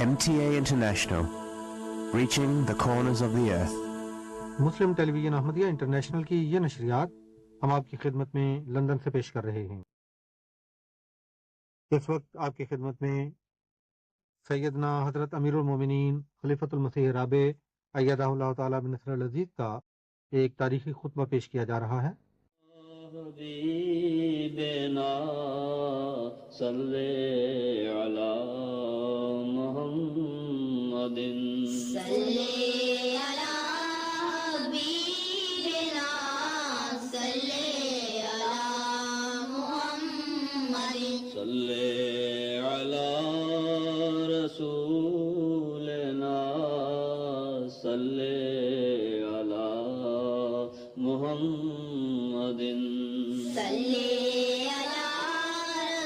MTA International, reaching the corners of the earth. Muslim television Ahmadiyya international کی یہ نشریات ہم آپ کی خدمت میں لندن سے پیش کر رہے ہیں۔ اس وقت آپ کی خدمت میں سیدنا حضرت امیر المومنین خلیفۃ المسیح رابع ایدہ اللہ تعالیٰ بنصر العزیز کا ایک تاریخی خطبہ پیش کیا جا رہا ہے۔ حبیبنا صلی علی محمد صلی علی حبیبنا صلی علی محمد صلی علی رسولنا صلی علی محمد صلی علی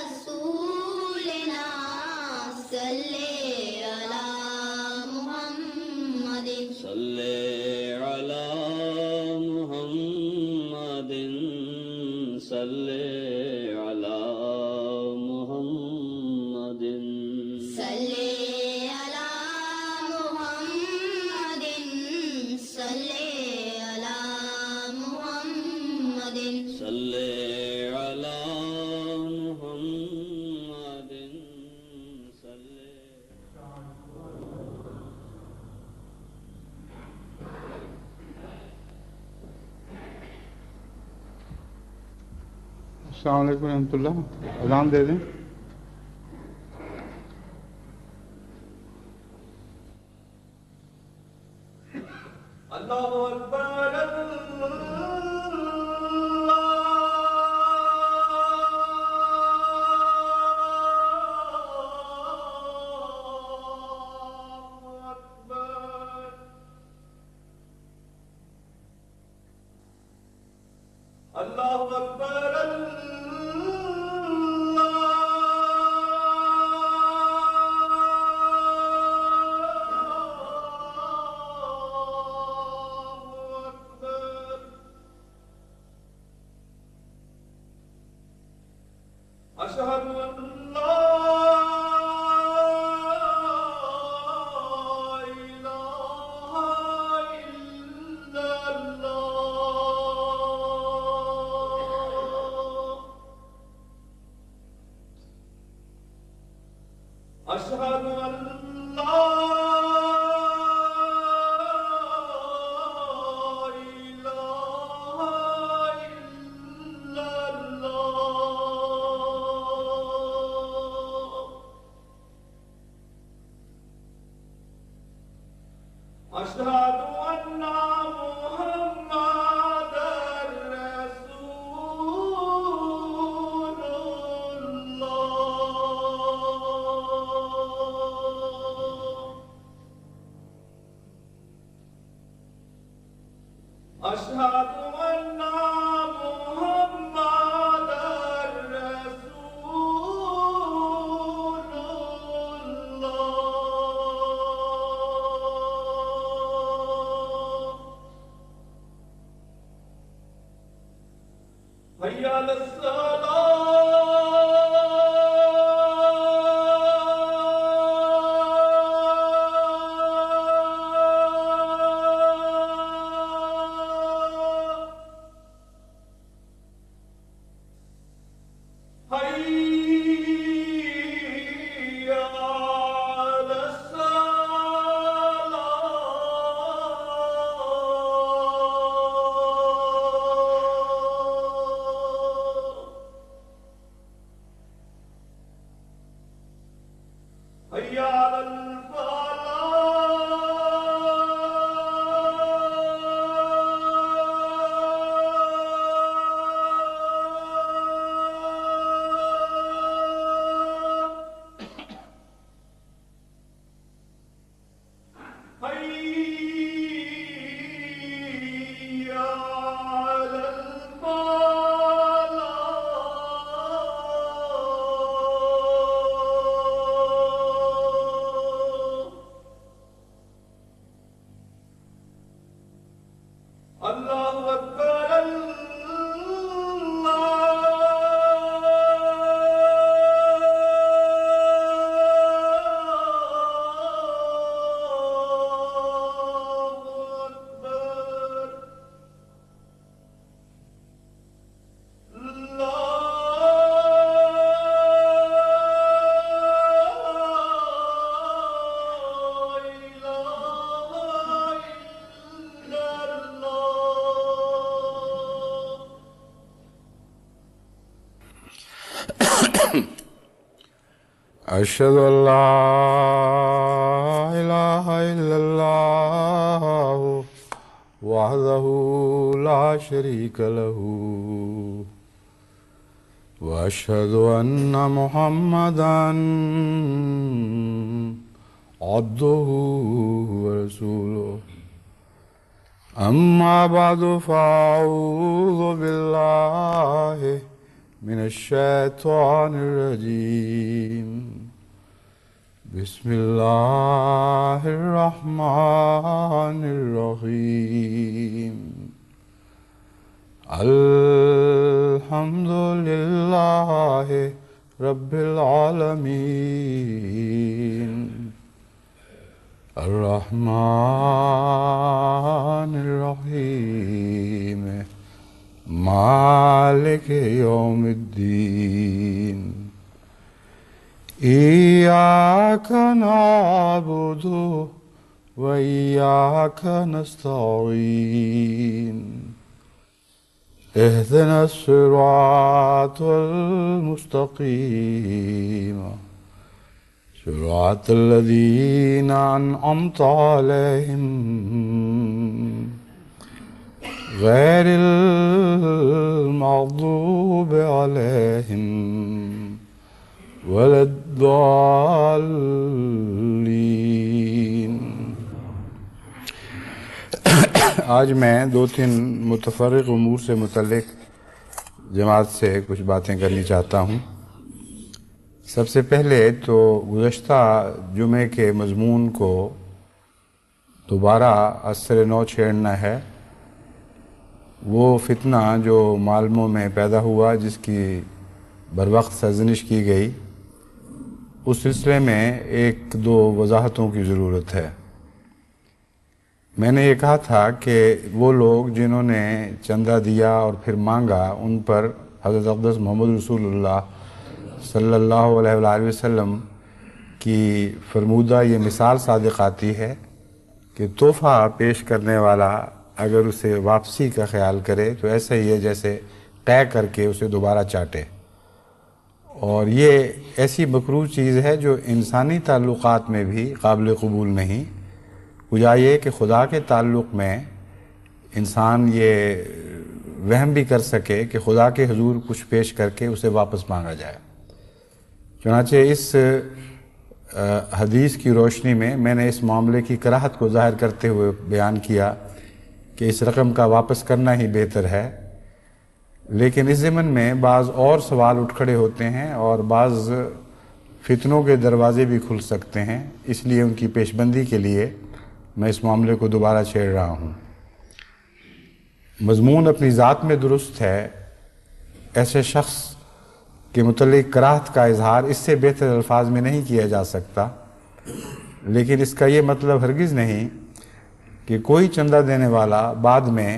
رسولنا صلی علی محمد صلی علی محمد صلی علی محمد صلی علی محمد صلی علی محمد صلی علی محمد صلی۔ السلام علیکم ورحمۃ اللہ۔ اذان دے دیں۔ اللہ اکبر اللہ اکبر اشہد ان لا الہ الا اللہ اشہد ان لا اشہد ان محمد رسول اللہ اشہد ان محمد رسول اللہ حی علی الصلاۃ حی علی الفلاح حی علی الفلاح اللہ اکبر اللہ أشهد أن لا إله إلا الله وحده لا شريك له وأشهد أن محمدا عبده ورسوله أما بعد فأعوذ بالله من الشيطان الرجيم بسم الله الرحمن الرحيم الحمد لله رب العالمين الرحمن الرحيم مالك يوم الدين إياك نعبد وإياك نستعين اهدنا الصراط المستقيم صراط الذين أنعمت عليهم غير المغضوب عليهم ولا الضالين. آج میں 2-3 متفرق امور سے متعلق جماعت سے کچھ باتیں کرنی چاہتا ہوں. سب سے پہلے تو گزشتہ جمعے کے مضمون کو دوبارہ اثر نو چھیڑنا ہے. وہ فتنہ جو معلموں میں پیدا ہوا جس کی بروقت سرزنش کی گئی، اس سلسلے میں 1-2 وضاحتوں کی ضرورت ہے. میں نے یہ کہا تھا کہ وہ لوگ جنہوں نے چندہ دیا اور پھر مانگا، ان پر حضرت اقدس محمد رسول اللہ صلی اللہ علیہ وآلہ وسلم کی فرمودہ یہ مثال صادق آتی ہے کہ تحفہ پیش کرنے والا اگر اسے واپسی کا خیال کرے تو ایسا ہی ہے جیسے طے کر کے اسے دوبارہ چاٹے. اور یہ ایسی مکروہ چیز ہے جو انسانی تعلقات میں بھی قابل قبول نہیں. وجہ یہ کہ خدا کے تعلق میں انسان یہ وہم بھی کر سکے کہ خدا کے حضور کچھ پیش کر کے اسے واپس مانگا جائے. چنانچہ اس حدیث کی روشنی میں نے اس معاملے کی کراہت کو ظاہر کرتے ہوئے بیان کیا کہ اس رقم کا واپس کرنا ہی بہتر ہے. لیکن اس ضمن میں بعض اور سوال اٹھ کھڑے ہوتے ہیں اور بعض فتنوں کے دروازے بھی کھل سکتے ہیں، اس لیے ان کی پیش بندی کے لیے میں اس معاملے کو دوبارہ چھیڑ رہا ہوں. مضمون اپنی ذات میں درست ہے. ایسے شخص کے متعلق کراہت کا اظہار اس سے بہتر الفاظ میں نہیں کیا جا سکتا، لیکن اس کا یہ مطلب ہرگز نہیں کہ کوئی چندہ دینے والا بعد میں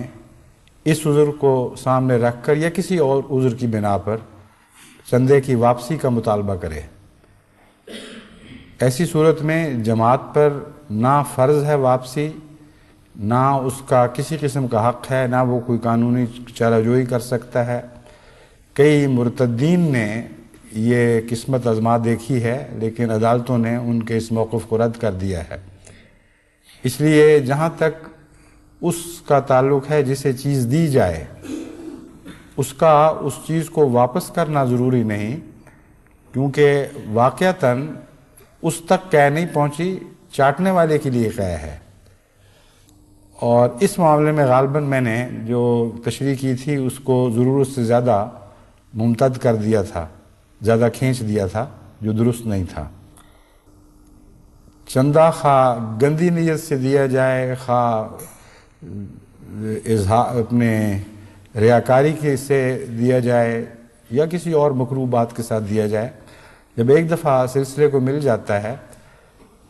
اس عذر کو سامنے رکھ کر یا کسی اور عذر کی بنا پر چندے کی واپسی کا مطالبہ کرے. ایسی صورت میں جماعت پر نہ فرض ہے واپسی، نہ اس کا کسی قسم کا حق ہے، نہ وہ کوئی قانونی چارہ جوئی کر سکتا ہے. کئی مرتدین نے یہ قسمت آزما دیکھی ہے، لیکن عدالتوں نے ان کے اس موقف کو رد کر دیا ہے. اس لیے جہاں تک اس کا تعلق ہے جسے چیز دی جائے، اس چیز کو واپس کرنا ضروری نہیں، کیونکہ واقعتاً اس تک قے نہیں پہنچی، چاٹنے والے کے لیے قے ہے. اور اس معاملے میں غالباً میں نے جو تشریح کی تھی اس کو ضرورت سے زیادہ ممتد کر دیا تھا، زیادہ کھینچ دیا تھا، جو درست نہیں تھا. چندہ خواہ گندی نیت سے دیا جائے، خواہ اپنے ریاکاری کے سے دیا جائے یا کسی اور مکروہ بات کے ساتھ دیا جائے، جب ایک دفعہ سلسلے کو مل جاتا ہے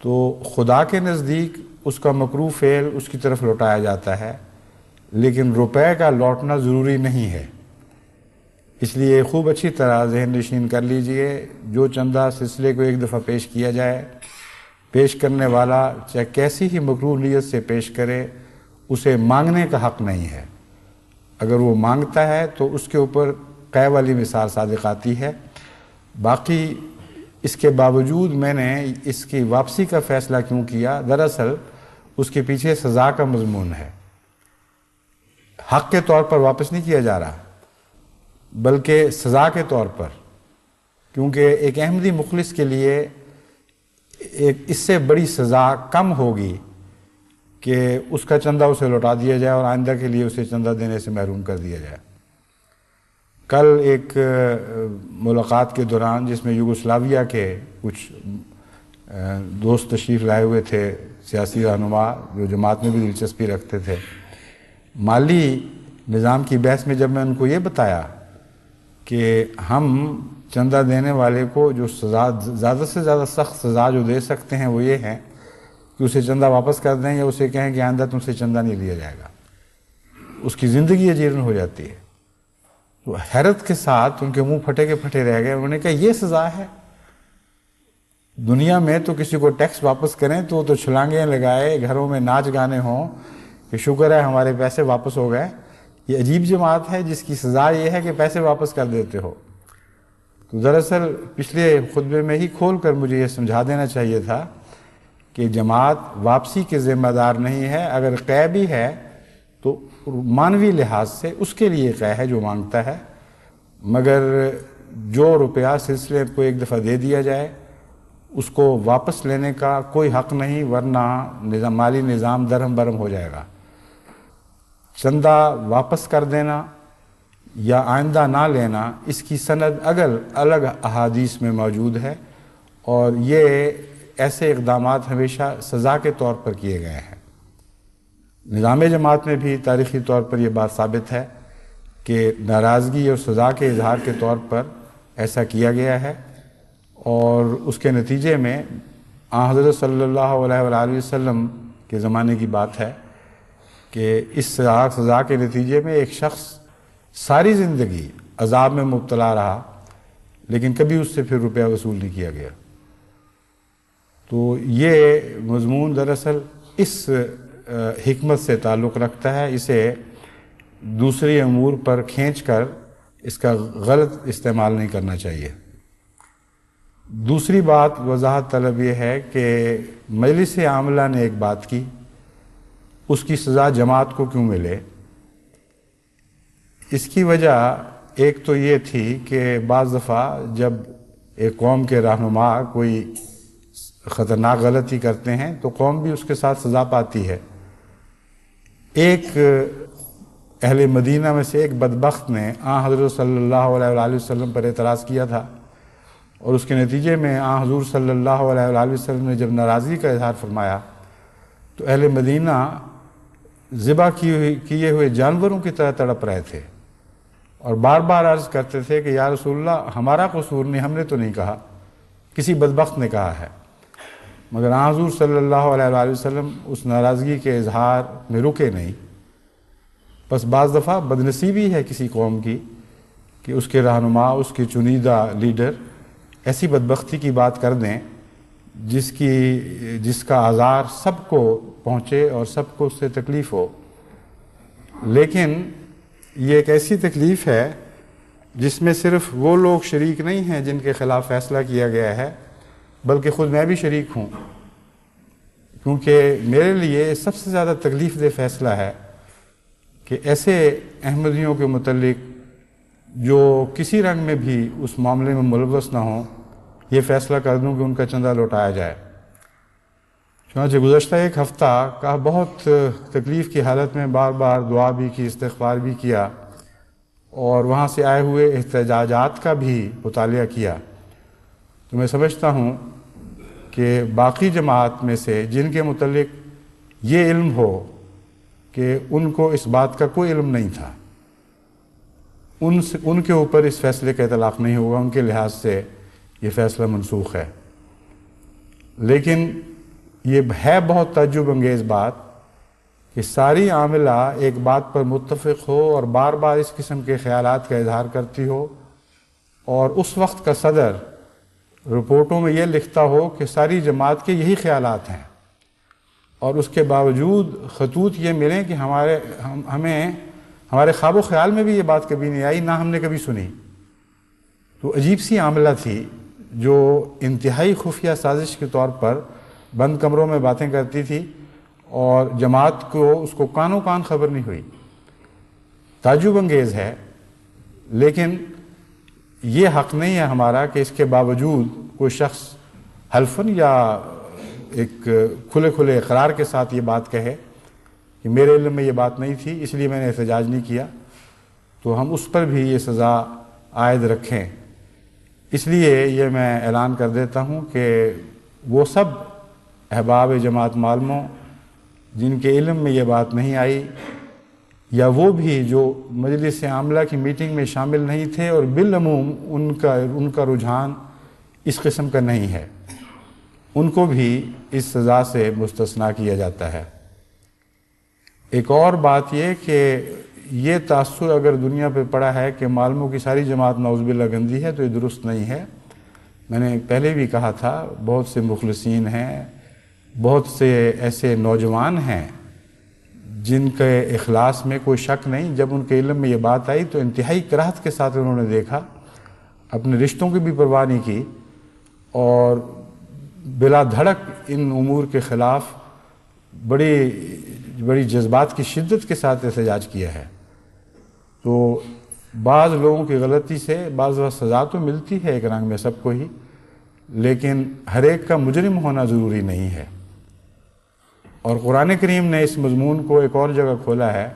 تو خدا کے نزدیک اس کا مکروہ فعل اس کی طرف لوٹایا جاتا ہے، لیکن روپے کا لوٹنا ضروری نہیں ہے. اس لیے خوب اچھی طرح ذہن نشین کر لیجئے، جو چندہ سلسلے کو ایک دفعہ پیش کیا جائے، پیش کرنے والا چاہے کیسی ہی مکروہ نیت سے پیش کرے، اسے مانگنے کا حق نہیں ہے. اگر وہ مانگتا ہے تو اس کے اوپر قے والی مثال صادق آتی ہے. باقی اس کے باوجود میں نے اس کی واپسی کا فیصلہ کیوں کیا؟ دراصل اس کے پیچھے سزا کا مضمون ہے۔ حق کے طور پر واپس نہیں کیا جا رہا بلکہ سزا کے طور پر، کیونکہ ایک احمدی مخلص کے لیے ایک اس سے بڑی سزا کم ہوگی کہ اس کا چندہ اسے لوٹا دیا جائے اور آئندہ کے لیے اسے چندہ دینے سے محروم کر دیا جائے۔ کل ایک ملاقات کے دوران جس میں یوگوسلاویا کے کچھ دوست تشریف لائے ہوئے تھے، سیاسی رہنما جو جماعت میں بھی دلچسپی رکھتے تھے، مالی نظام کی بحث میں جب میں ان کو یہ بتایا کہ ہم چندہ دینے والے کو جو سزا زیادہ سے زیادہ سخت سزا جو دے سکتے ہیں وہ یہ ہے کہ اسے چندہ واپس کر دیں یا اسے کہیں کہ آئندہ تم سے چندہ نہیں لیا جائے گا، اس کی زندگی اجیرن ہو جاتی ہے۔ تو حیرت کے ساتھ ان کے منہ پھٹے کے پھٹے رہ گئے۔ انہوں نے کہا یہ سزا ہے؟ دنیا میں تو کسی کو ٹیکس واپس کریں تو وہ تو چھلانگیں لگائے، گھروں میں ناچ گانے ہوں کہ شکر ہے ہمارے پیسے واپس ہو گئے۔ یہ عجیب جماعت ہے جس کی سزا یہ ہے کہ پیسے واپس کر دیتے ہو۔ تو دراصل پچھلے خطبے میں ہی کھول کر مجھے یہ سمجھا دینا چاہیے تھا کہ جماعت واپسی کے ذمہ دار نہیں ہے۔ اگر قے بھی ہے تو مانوی لحاظ سے اس کے لیے قے ہے جو مانگتا ہے، مگر جو روپیہ سلسلے کو ایک دفعہ دے دیا جائے اس کو واپس لینے کا کوئی حق نہیں، ورنہ مالی نظام درہم برہم ہو جائے گا۔ چندہ واپس کر دینا یا آئندہ نہ لینا، اس کی سند الگ احادیث میں موجود ہے، اور یہ ایسے اقدامات ہمیشہ سزا کے طور پر کیے گئے ہیں۔ نظام جماعت میں بھی تاریخی طور پر یہ بات ثابت ہے کہ ناراضگی اور سزا کے اظہار کے طور پر ایسا کیا گیا ہے، اور اس کے نتیجے میں آن حضرت صلی اللہ علیہ وآلہ وسلم کے زمانے کی بات ہے کہ اس سزا کے نتیجے میں ایک شخص ساری زندگی عذاب میں مبتلا رہا، لیکن کبھی اس سے پھر روپیہ وصول نہیں کیا گیا۔ تو یہ مضمون دراصل اس حکمت سے تعلق رکھتا ہے، اسے دوسری امور پر کھینچ کر اس کا غلط استعمال نہیں کرنا چاہیے۔ دوسری بات وضاحت طلب یہ ہے کہ مجلس عاملہ نے ایک بات کی، اس کی سزا جماعت کو کیوں ملے؟ اس کی وجہ ایک تو یہ تھی کہ بعض دفعہ جب ایک قوم کے رہنما کوئی خطرناک غلطی کرتے ہیں تو قوم بھی اس کے ساتھ سزا پاتی ہے۔ ایک اہل مدینہ میں سے ایک بدبخت نے آن حضرت صلی اللہ علیہ وآلہ وسلم پر اعتراض کیا تھا، اور اس کے نتیجے میں آن حضور صلی اللہ علیہ وآلہ وسلم نے جب ناراضگی کا اظہار فرمایا تو اہل مدینہ ذبح کیے ہوئے جانوروں کی طرح تڑپ رہے تھے، اور بار بار عرض کرتے تھے کہ یا رسول اللہ ہمارا قصور نہیں، ہم نے تو نہیں کہا، کسی بدبخت نے کہا ہے۔ مگر آن حضور صلی اللہ علیہ وآلہ وسلم اس ناراضگی کے اظہار میں رکے نہیں۔ بس بعض دفعہ بدنصیبی ہے کسی قوم کی کہ اس کے رہنما، اس کے چنیدہ لیڈر ایسی بدبختی کی بات کر دیں جس کا آزار سب کو پہنچے اور سب کو اس سے تکلیف ہو۔ لیکن یہ ایک ایسی تکلیف ہے جس میں صرف وہ لوگ شریک نہیں ہیں جن کے خلاف فیصلہ کیا گیا ہے، بلکہ خود میں بھی شریک ہوں، کیونکہ میرے لیے سب سے زیادہ تکلیف دہ فیصلہ ہے کہ ایسے احمدیوں کے متعلق جو کسی رنگ میں بھی اس معاملے میں ملوث نہ ہوں، یہ فیصلہ کر دوں کہ ان کا چندہ لوٹایا جائے۔ چنانچہ گزشتہ ایک ہفتہ کا بہت تکلیف کی حالت میں بار بار دعا بھی کی، استغفار بھی کیا، اور وہاں سے آئے ہوئے احتجاجات کا بھی مطالعہ کیا۔ تو میں سمجھتا ہوں کہ باقی جماعت میں سے جن کے متعلق یہ علم ہو کہ ان کو اس بات کا کوئی علم نہیں تھا، ان کے اوپر اس فیصلے کا اطلاق نہیں ہوگا، ان کے لحاظ سے یہ فیصلہ منسوخ ہے۔ لیکن یہ ہے بہت تعجب انگیز بات کہ ساری عاملہ ایک بات پر متفق ہو اور بار بار اس قسم کے خیالات کا اظہار کرتی ہو، اور اس وقت کا صدر رپورٹوں میں یہ لکھتا ہو کہ ساری جماعت کے یہی خیالات ہیں، اور اس کے باوجود خطوط یہ ملیں کہ ہمیں ہمارے خواب و خیال میں بھی یہ بات کبھی نہیں آئی، نہ ہم نے کبھی سنی۔ تو عجیب سی عاملہ تھی جو انتہائی خفیہ سازش کے طور پر بند کمروں میں باتیں کرتی تھی اور جماعت کو اس کو کانوں کان خبر نہیں ہوئی۔ تعجب انگیز ہے، لیکن یہ حق نہیں ہے ہمارا کہ اس کے باوجود کوئی شخص حلفاً یا ایک کھلے کھلے اقرار کے ساتھ یہ بات کہے کہ میرے علم میں یہ بات نہیں تھی اس لیے میں نے احتجاج نہیں کیا، تو ہم اس پر بھی یہ سزا عائد رکھیں۔ اس لیے یہ میں اعلان کر دیتا ہوں کہ وہ سب احباب جماعت معلموں جن کے علم میں یہ بات نہیں آئی، یا وہ بھی جو مجلس عاملہ کی میٹنگ میں شامل نہیں تھے اور بالعموم ان کا رجحان اس قسم کا نہیں ہے، ان کو بھی اس سزا سے مستثنیٰ کیا جاتا ہے۔ ایک اور بات یہ کہ یہ تاثر اگر دنیا پہ پڑا ہے کہ معلموں کی ساری جماعت نعوذ باللہ گندی ہے تو یہ درست نہیں ہے۔ میں نے پہلے بھی کہا تھا، بہت سے مخلصین ہیں، بہت سے ایسے نوجوان ہیں جن کے اخلاص میں کوئی شک نہیں، جب ان کے علم میں یہ بات آئی تو انتہائی کراہت کے ساتھ انہوں نے دیکھا، اپنے رشتوں کی بھی پرواہ نہیں کی اور بلا دھڑک ان امور کے خلاف بڑی جذبات کی شدت کے ساتھ احتجاج کیا ہے۔ تو بعض لوگوں کی غلطی سے بعض وقت سزا تو ملتی ہے ایک رنگ میں سب کو ہی، لیکن ہر ایک کا مجرم ہونا ضروری نہیں ہے۔ اور قرآن کریم نے اس مضمون کو ایک اور جگہ کھولا ہے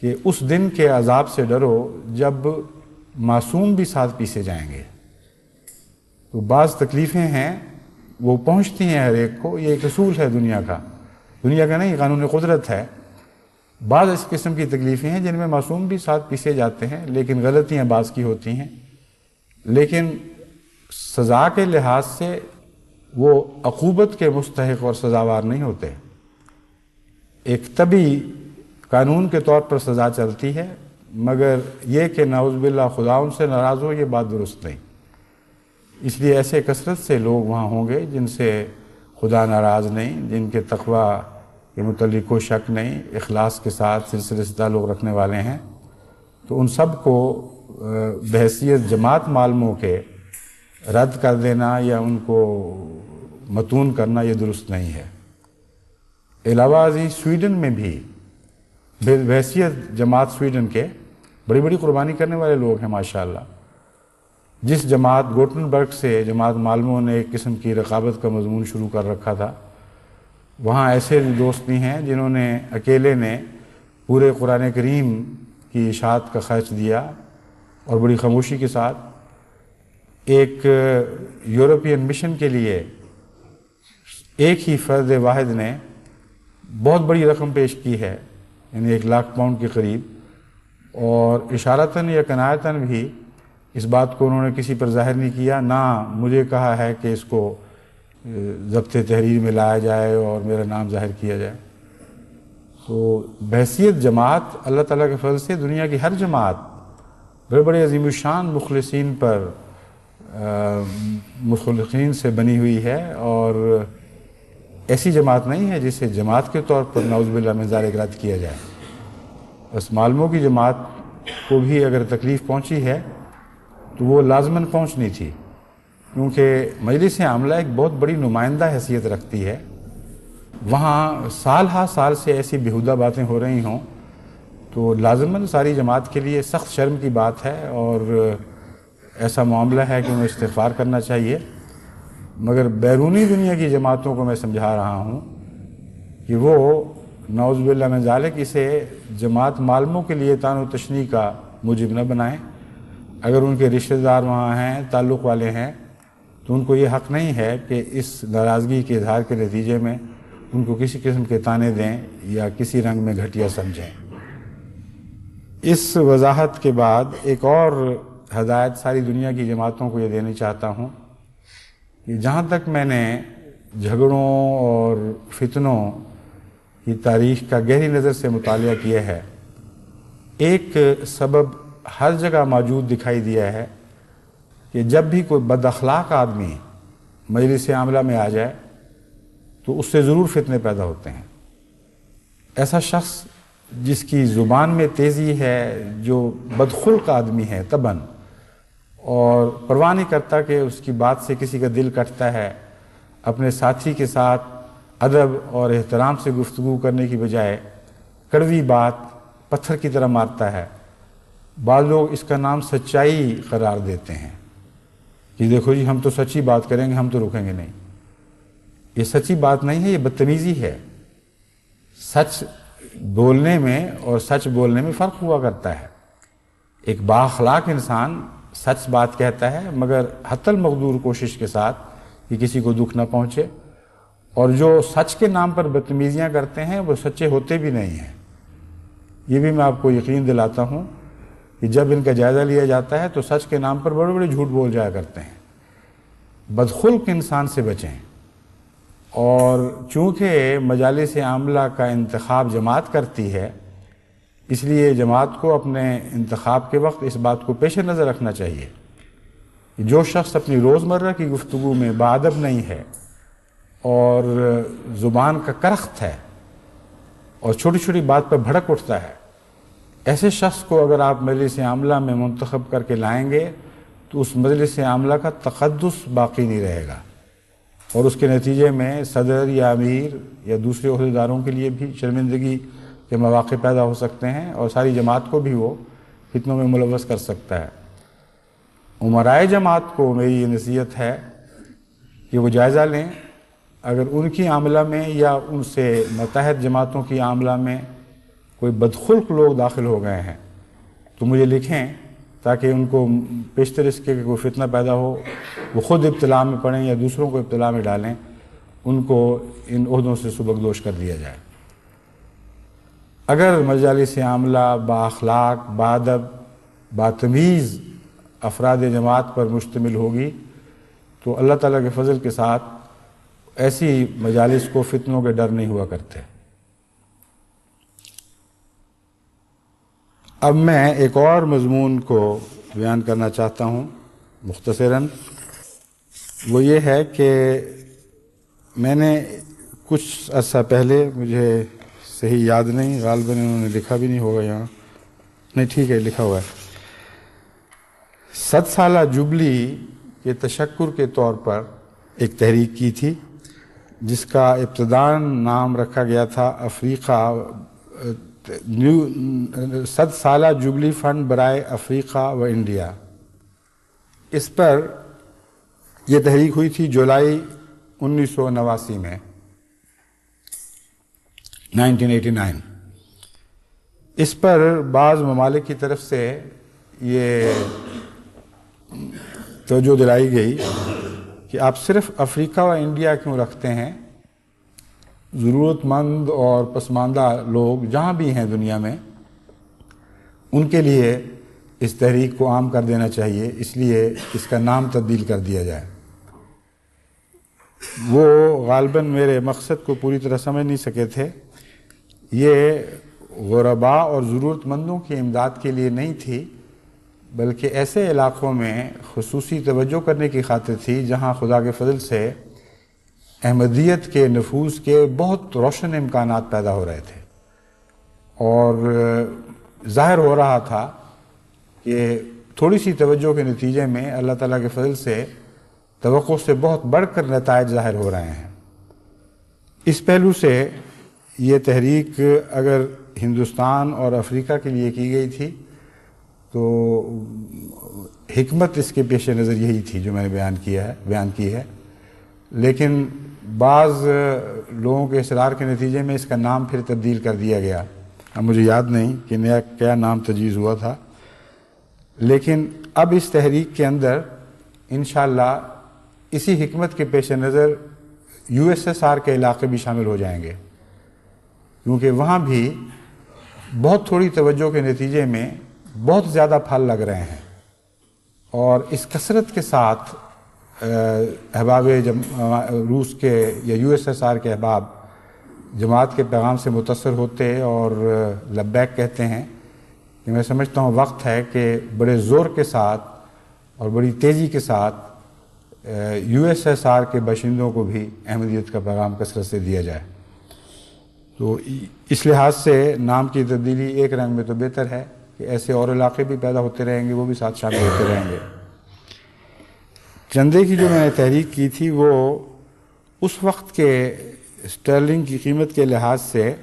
کہ اس دن کے عذاب سے ڈرو جب معصوم بھی ساتھ پیسے جائیں گے۔ تو بعض تکلیفیں ہیں وہ پہنچتی ہیں ہر ایک کو، یہ ایک اصول ہے دنیا کا نہیں، قانون قدرت ہے۔ بعض اس قسم کی تکلیفیں ہیں جن میں معصوم بھی ساتھ پیسے جاتے ہیں، لیکن غلطیاں بعض کی ہوتی ہیں، لیکن سزا کے لحاظ سے وہ عقوبت کے مستحق اور سزاوار نہیں ہوتے۔ ایک طبی قانون کے طور پر سزا چلتی ہے، مگر یہ کہ نعوذ باللہ خدا ان سے ناراض ہو، یہ بات درست نہیں۔ اس لیے ایسے کثرت سے لوگ وہاں ہوں گے جن سے خدا ناراض نہیں، جن کے تقویٰ کے متعلق کوئی شک نہیں، اخلاص کے ساتھ سلسلے سے تعلق رکھنے والے ہیں، تو ان سب کو بحیثیت جماعت معلموں کے رد کر دینا یا ان کو متون کرنا یہ درست نہیں ہے۔ علاوہ ازیں سویڈن میں بھی بحیثیت جماعت سویڈن کے بڑی بڑی قربانی کرنے والے لوگ ہیں ماشاءاللہ۔ جس جماعت گوٹنبرگ سے جماعت معلموں نے ایک قسم کی رقابت کا مضمون شروع کر رکھا تھا، وہاں ایسے دوست بھی ہیں جنہوں نے اکیلے نے پورے قرآن کریم کی اشاعت کا خرچ دیا اور بڑی خاموشی کے ساتھ۔ ایک یورپین مشن کے لیے ایک ہی فرد واحد نے بہت بڑی رقم پیش کی ہے، یعنی 1,00,000 پاؤنڈ کے قریب، اور اشارتاً یا کنایتاً بھی اس بات کو انہوں نے کسی پر ظاہر نہیں کیا، نہ مجھے کہا ہے کہ اس کو ضبط تحریر میں لایا جائے اور میرا نام ظاہر کیا جائے۔ تو بحیثیت جماعت اللہ تعالیٰ کے فضل سے دنیا کی ہر جماعت بڑے بڑے عظیم الشان مخلصین پر مخلصین سے بنی ہوئی ہے، اور ایسی جماعت نہیں ہے جسے جماعت کے طور پر نعوذ باللہ من ذالک رد کیا جائے۔ بس معلموں کی جماعت کو بھی اگر تکلیف پہنچی ہے تو وہ لازماً پہنچنی تھی، کیونکہ مجلس عاملہ ایک بہت بڑی نمائندہ حیثیت رکھتی ہے، وہاں سال ہا سال سے ایسی بیہودہ باتیں ہو رہی ہوں تو لازماً ساری جماعت کے لیے سخت شرم کی بات ہے، اور ایسا معاملہ ہے کہ انہیں استغفار کرنا چاہیے۔ مگر بیرونی دنیا کی جماعتوں کو میں سمجھا رہا ہوں کہ وہ نعوذ باللہ من ذالک اسے جماعت معلموں کے لیے طعن و تشنیع کا موجب نہ بنائیں۔ اگر ان کے رشتہ دار وہاں ہیں، تعلق والے ہیں، تو ان کو یہ حق نہیں ہے کہ اس ناراضگی کے اظہار کے نتیجے میں ان کو کسی قسم کے طعنے دیں یا کسی رنگ میں گھٹیا سمجھیں۔ اس وضاحت کے بعد ایک اور ہدایت ساری دنیا کی جماعتوں کو یہ دینی چاہتا ہوں کہ جہاں تک میں نے جھگڑوں اور فتنوں کی تاریخ کا گہری نظر سے مطالعہ کیا ہے، ایک سبب ہر جگہ موجود دکھائی دیا ہے کہ جب بھی کوئی بد اخلاق آدمی مجلس عاملہ میں آ جائے تو اس سے ضرور فتنے پیدا ہوتے ہیں۔ ایسا شخص جس کی زبان میں تیزی ہے، جو بدخلق آدمی ہے طبعاً، اور پرواہ نہیں کرتا کہ اس کی بات سے کسی کا دل کٹتا ہے، اپنے ساتھی کے ساتھ ادب اور احترام سے گفتگو کرنے کی بجائے کڑوی بات پتھر کی طرح مارتا ہے۔ بعض لوگ اس کا نام سچائی قرار دیتے ہیں کہ دیکھو جی ہم تو سچی بات کریں گے، ہم تو رکیں گے نہیں۔ یہ سچی بات نہیں ہے، یہ بدتمیزی ہے۔ سچ بولنے میں اور سچ بولنے میں فرق ہوا کرتا ہے۔ ایک بااخلاق انسان سچ بات کہتا ہے مگر حتی المقدور کوشش کے ساتھ کہ کسی کو دکھ نہ پہنچے، اور جو سچ کے نام پر بدتمیزیاں کرتے ہیں وہ سچے ہوتے بھی نہیں ہیں۔ یہ بھی میں آپ کو یقین دلاتا ہوں کہ جب ان کا جائزہ لیا جاتا ہے تو سچ کے نام پر بڑے بڑے جھوٹ بول جایا کرتے ہیں۔ بدخلق انسان سے بچیں، اور چونکہ مجالس عاملہ کا انتخاب جماعت کرتی ہے، اس لیے جماعت کو اپنے انتخاب کے وقت اس بات کو پیش نظر رکھنا چاہیے کہ جو شخص اپنی روزمرہ کی گفتگو میں باادب نہیں ہے اور زبان کا کرخت ہے اور چھوٹی چھوٹی بات پر بھڑک اٹھتا ہے، ایسے شخص کو اگر آپ مجلس عاملہ میں منتخب کر کے لائیں گے تو اس مجلس عاملہ کا تقدس باقی نہیں رہے گا، اور اس کے نتیجے میں صدر یا امیر یا دوسرے عہدیداروں کے لیے بھی شرمندگی کے مواقع پیدا ہو سکتے ہیں، اور ساری جماعت کو بھی وہ فتنوں میں ملوث کر سکتا ہے۔ امرائے جماعت کو میری یہ نصیحت ہے کہ وہ جائزہ لیں، اگر ان کی عاملہ میں یا ان سے متحد جماعتوں کی عاملہ میں کوئی بدخلق لوگ داخل ہو گئے ہیں تو مجھے لکھیں تاکہ ان کو پیشتر اس کے کہ کوئی فتنہ پیدا ہو، وہ خود ابتلا میں پڑیں یا دوسروں کو ابتلا میں ڈالیں، ان کو ان عہدوں سے سبکدوش کر دیا جائے۔ اگر مجالس عاملہ بااخلاق، باادب، باتمیز افراد جماعت پر مشتمل ہوگی تو اللہ تعالیٰ کے فضل کے ساتھ ایسی مجالس کو فتنوں کے ڈر نہیں ہوا کرتے۔ اب میں ایک اور مضمون کو بیان کرنا چاہتا ہوں مختصراً، وہ یہ ہے کہ میں نے کچھ عرصہ پہلے، مجھے صحیح یاد نہیں، غالباً انہوں نے لکھا بھی نہیں ہوگا یہاں، نہیں ٹھیک ہے لکھا ہوا ہے، 100 سالہ جبلی کے تشکر کے طور پر ایک تحریک کی تھی جس کا ابتداً نام رکھا گیا تھا افریقہ 100 سالہ جبلی فنڈ برائے افریقہ و انڈیا۔ اس پر یہ تحریک ہوئی تھی جولائی 1989 میں، 1989۔ اس پر بعض ممالک کی طرف سے یہ توجہ دلائی گئی کہ آپ صرف افریقہ و انڈیا کیوں رکھتے ہیں، ضرورت مند اور پسماندہ لوگ جہاں بھی ہیں دنیا میں ان کے لیے اس تحریک کو عام کر دینا چاہیے، اس لیے اس کا نام تبدیل کر دیا جائے۔ وہ غالباً میرے مقصد کو پوری طرح سمجھ نہیں سکے تھے۔ یہ غرباء اور ضرورت مندوں کی امداد کے لیے نہیں تھی، بلکہ ایسے علاقوں میں خصوصی توجہ کرنے کی خاطر تھی جہاں خدا کے فضل سے احمدیت کے نفوذ کے بہت روشن امکانات پیدا ہو رہے تھے، اور ظاہر ہو رہا تھا کہ تھوڑی سی توجہ کے نتیجے میں اللہ تعالیٰ کے فضل سے توقع سے بہت بڑھ کر نتائج ظاہر ہو رہے ہیں۔ اس پہلو سے یہ تحریک اگر ہندوستان اور افریقہ کے لیے کی گئی تھی تو حکمت اس کے پیش نظر یہی تھی جو میں نے بیان کی ہے، لیکن بعض لوگوں کے اصرار کے نتیجے میں اس کا نام پھر تبدیل کر دیا گیا۔ اب مجھے یاد نہیں کہ نیا کیا نام تجویز ہوا تھا، لیکن اب اس تحریک کے اندر انشاءاللہ اسی حکمت کے پیش نظر USSR کے علاقے بھی شامل ہو جائیں گے، کیونکہ وہاں بھی بہت تھوڑی توجہ کے نتیجے میں بہت زیادہ پھل لگ رہے ہیں، اور اس کثرت کے ساتھ احباب روس کے یا USSR کے احباب جماعت کے پیغام سے متاثر ہوتے اور لبیک کہتے ہیں کہ میں سمجھتا ہوں وقت ہے کہ بڑے زور کے ساتھ اور بڑی تیزی کے ساتھ USSR کے باشندوں کو بھی احمدیت کا پیغام کثرت سے دیا جائے۔ تو اس لحاظ سے نام کی تبدیلی ایک رنگ میں تو بہتر ہے کہ ایسے اور علاقے بھی پیدا ہوتے رہیں گے، وہ بھی ساتھ شامل ہوتے رہیں گے۔ چندے کی جو میں نے تحریک کی تھی وہ اس وقت کے اسٹرلنگ کی قیمت کے لحاظ سے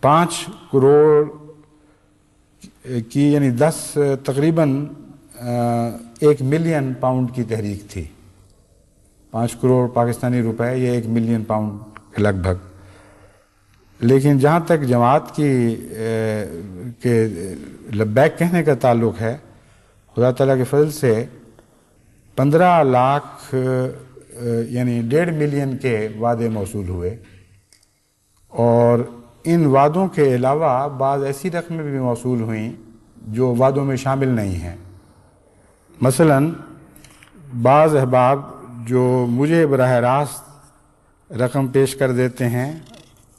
5 کروڑ کی یعنی تقریباً 1 ملین پاؤنڈ کی تحریک تھی. 5 کروڑ پاکستانی روپے یہ 1 ملین پاؤنڈ کے لگ بھگ. لیکن جہاں تک جماعت کے لبیک کہنے کا تعلق ہے، خدا تعالیٰ کے فضل سے 15 لاکھ یعنی 1.5 ملین کے وعدے موصول ہوئے، اور ان وعدوں کے علاوہ بعض ایسی رقمیں بھی موصول ہوئیں جو وعدوں میں شامل نہیں ہیں. مثلاً بعض احباب جو مجھے براہ راست رقم پیش کر دیتے ہیں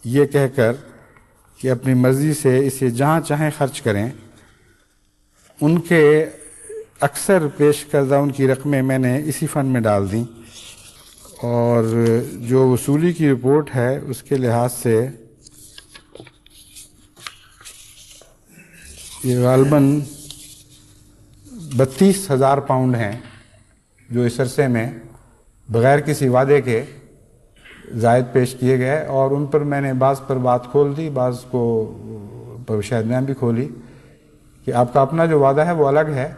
یہ کہہ کر کہ اپنی مرضی سے اسے جہاں چاہیں خرچ کریں، ان کے اکثر پیش کردہ ان کی رقمیں میں نے اسی فنڈ میں ڈال دیں، اور جو وصولی کی رپورٹ ہے اس کے لحاظ سے یہ غالباً 32,000 پاؤنڈ ہیں جو اس عرصے میں بغیر کسی وعدے کے زائد پیش کیے گئے. اور ان پر میں نے بعض پر بات کھول دی، بعض کو پر شاید میں بھی کھولی کہ آپ کا اپنا جو وعدہ ہے وہ الگ ہے،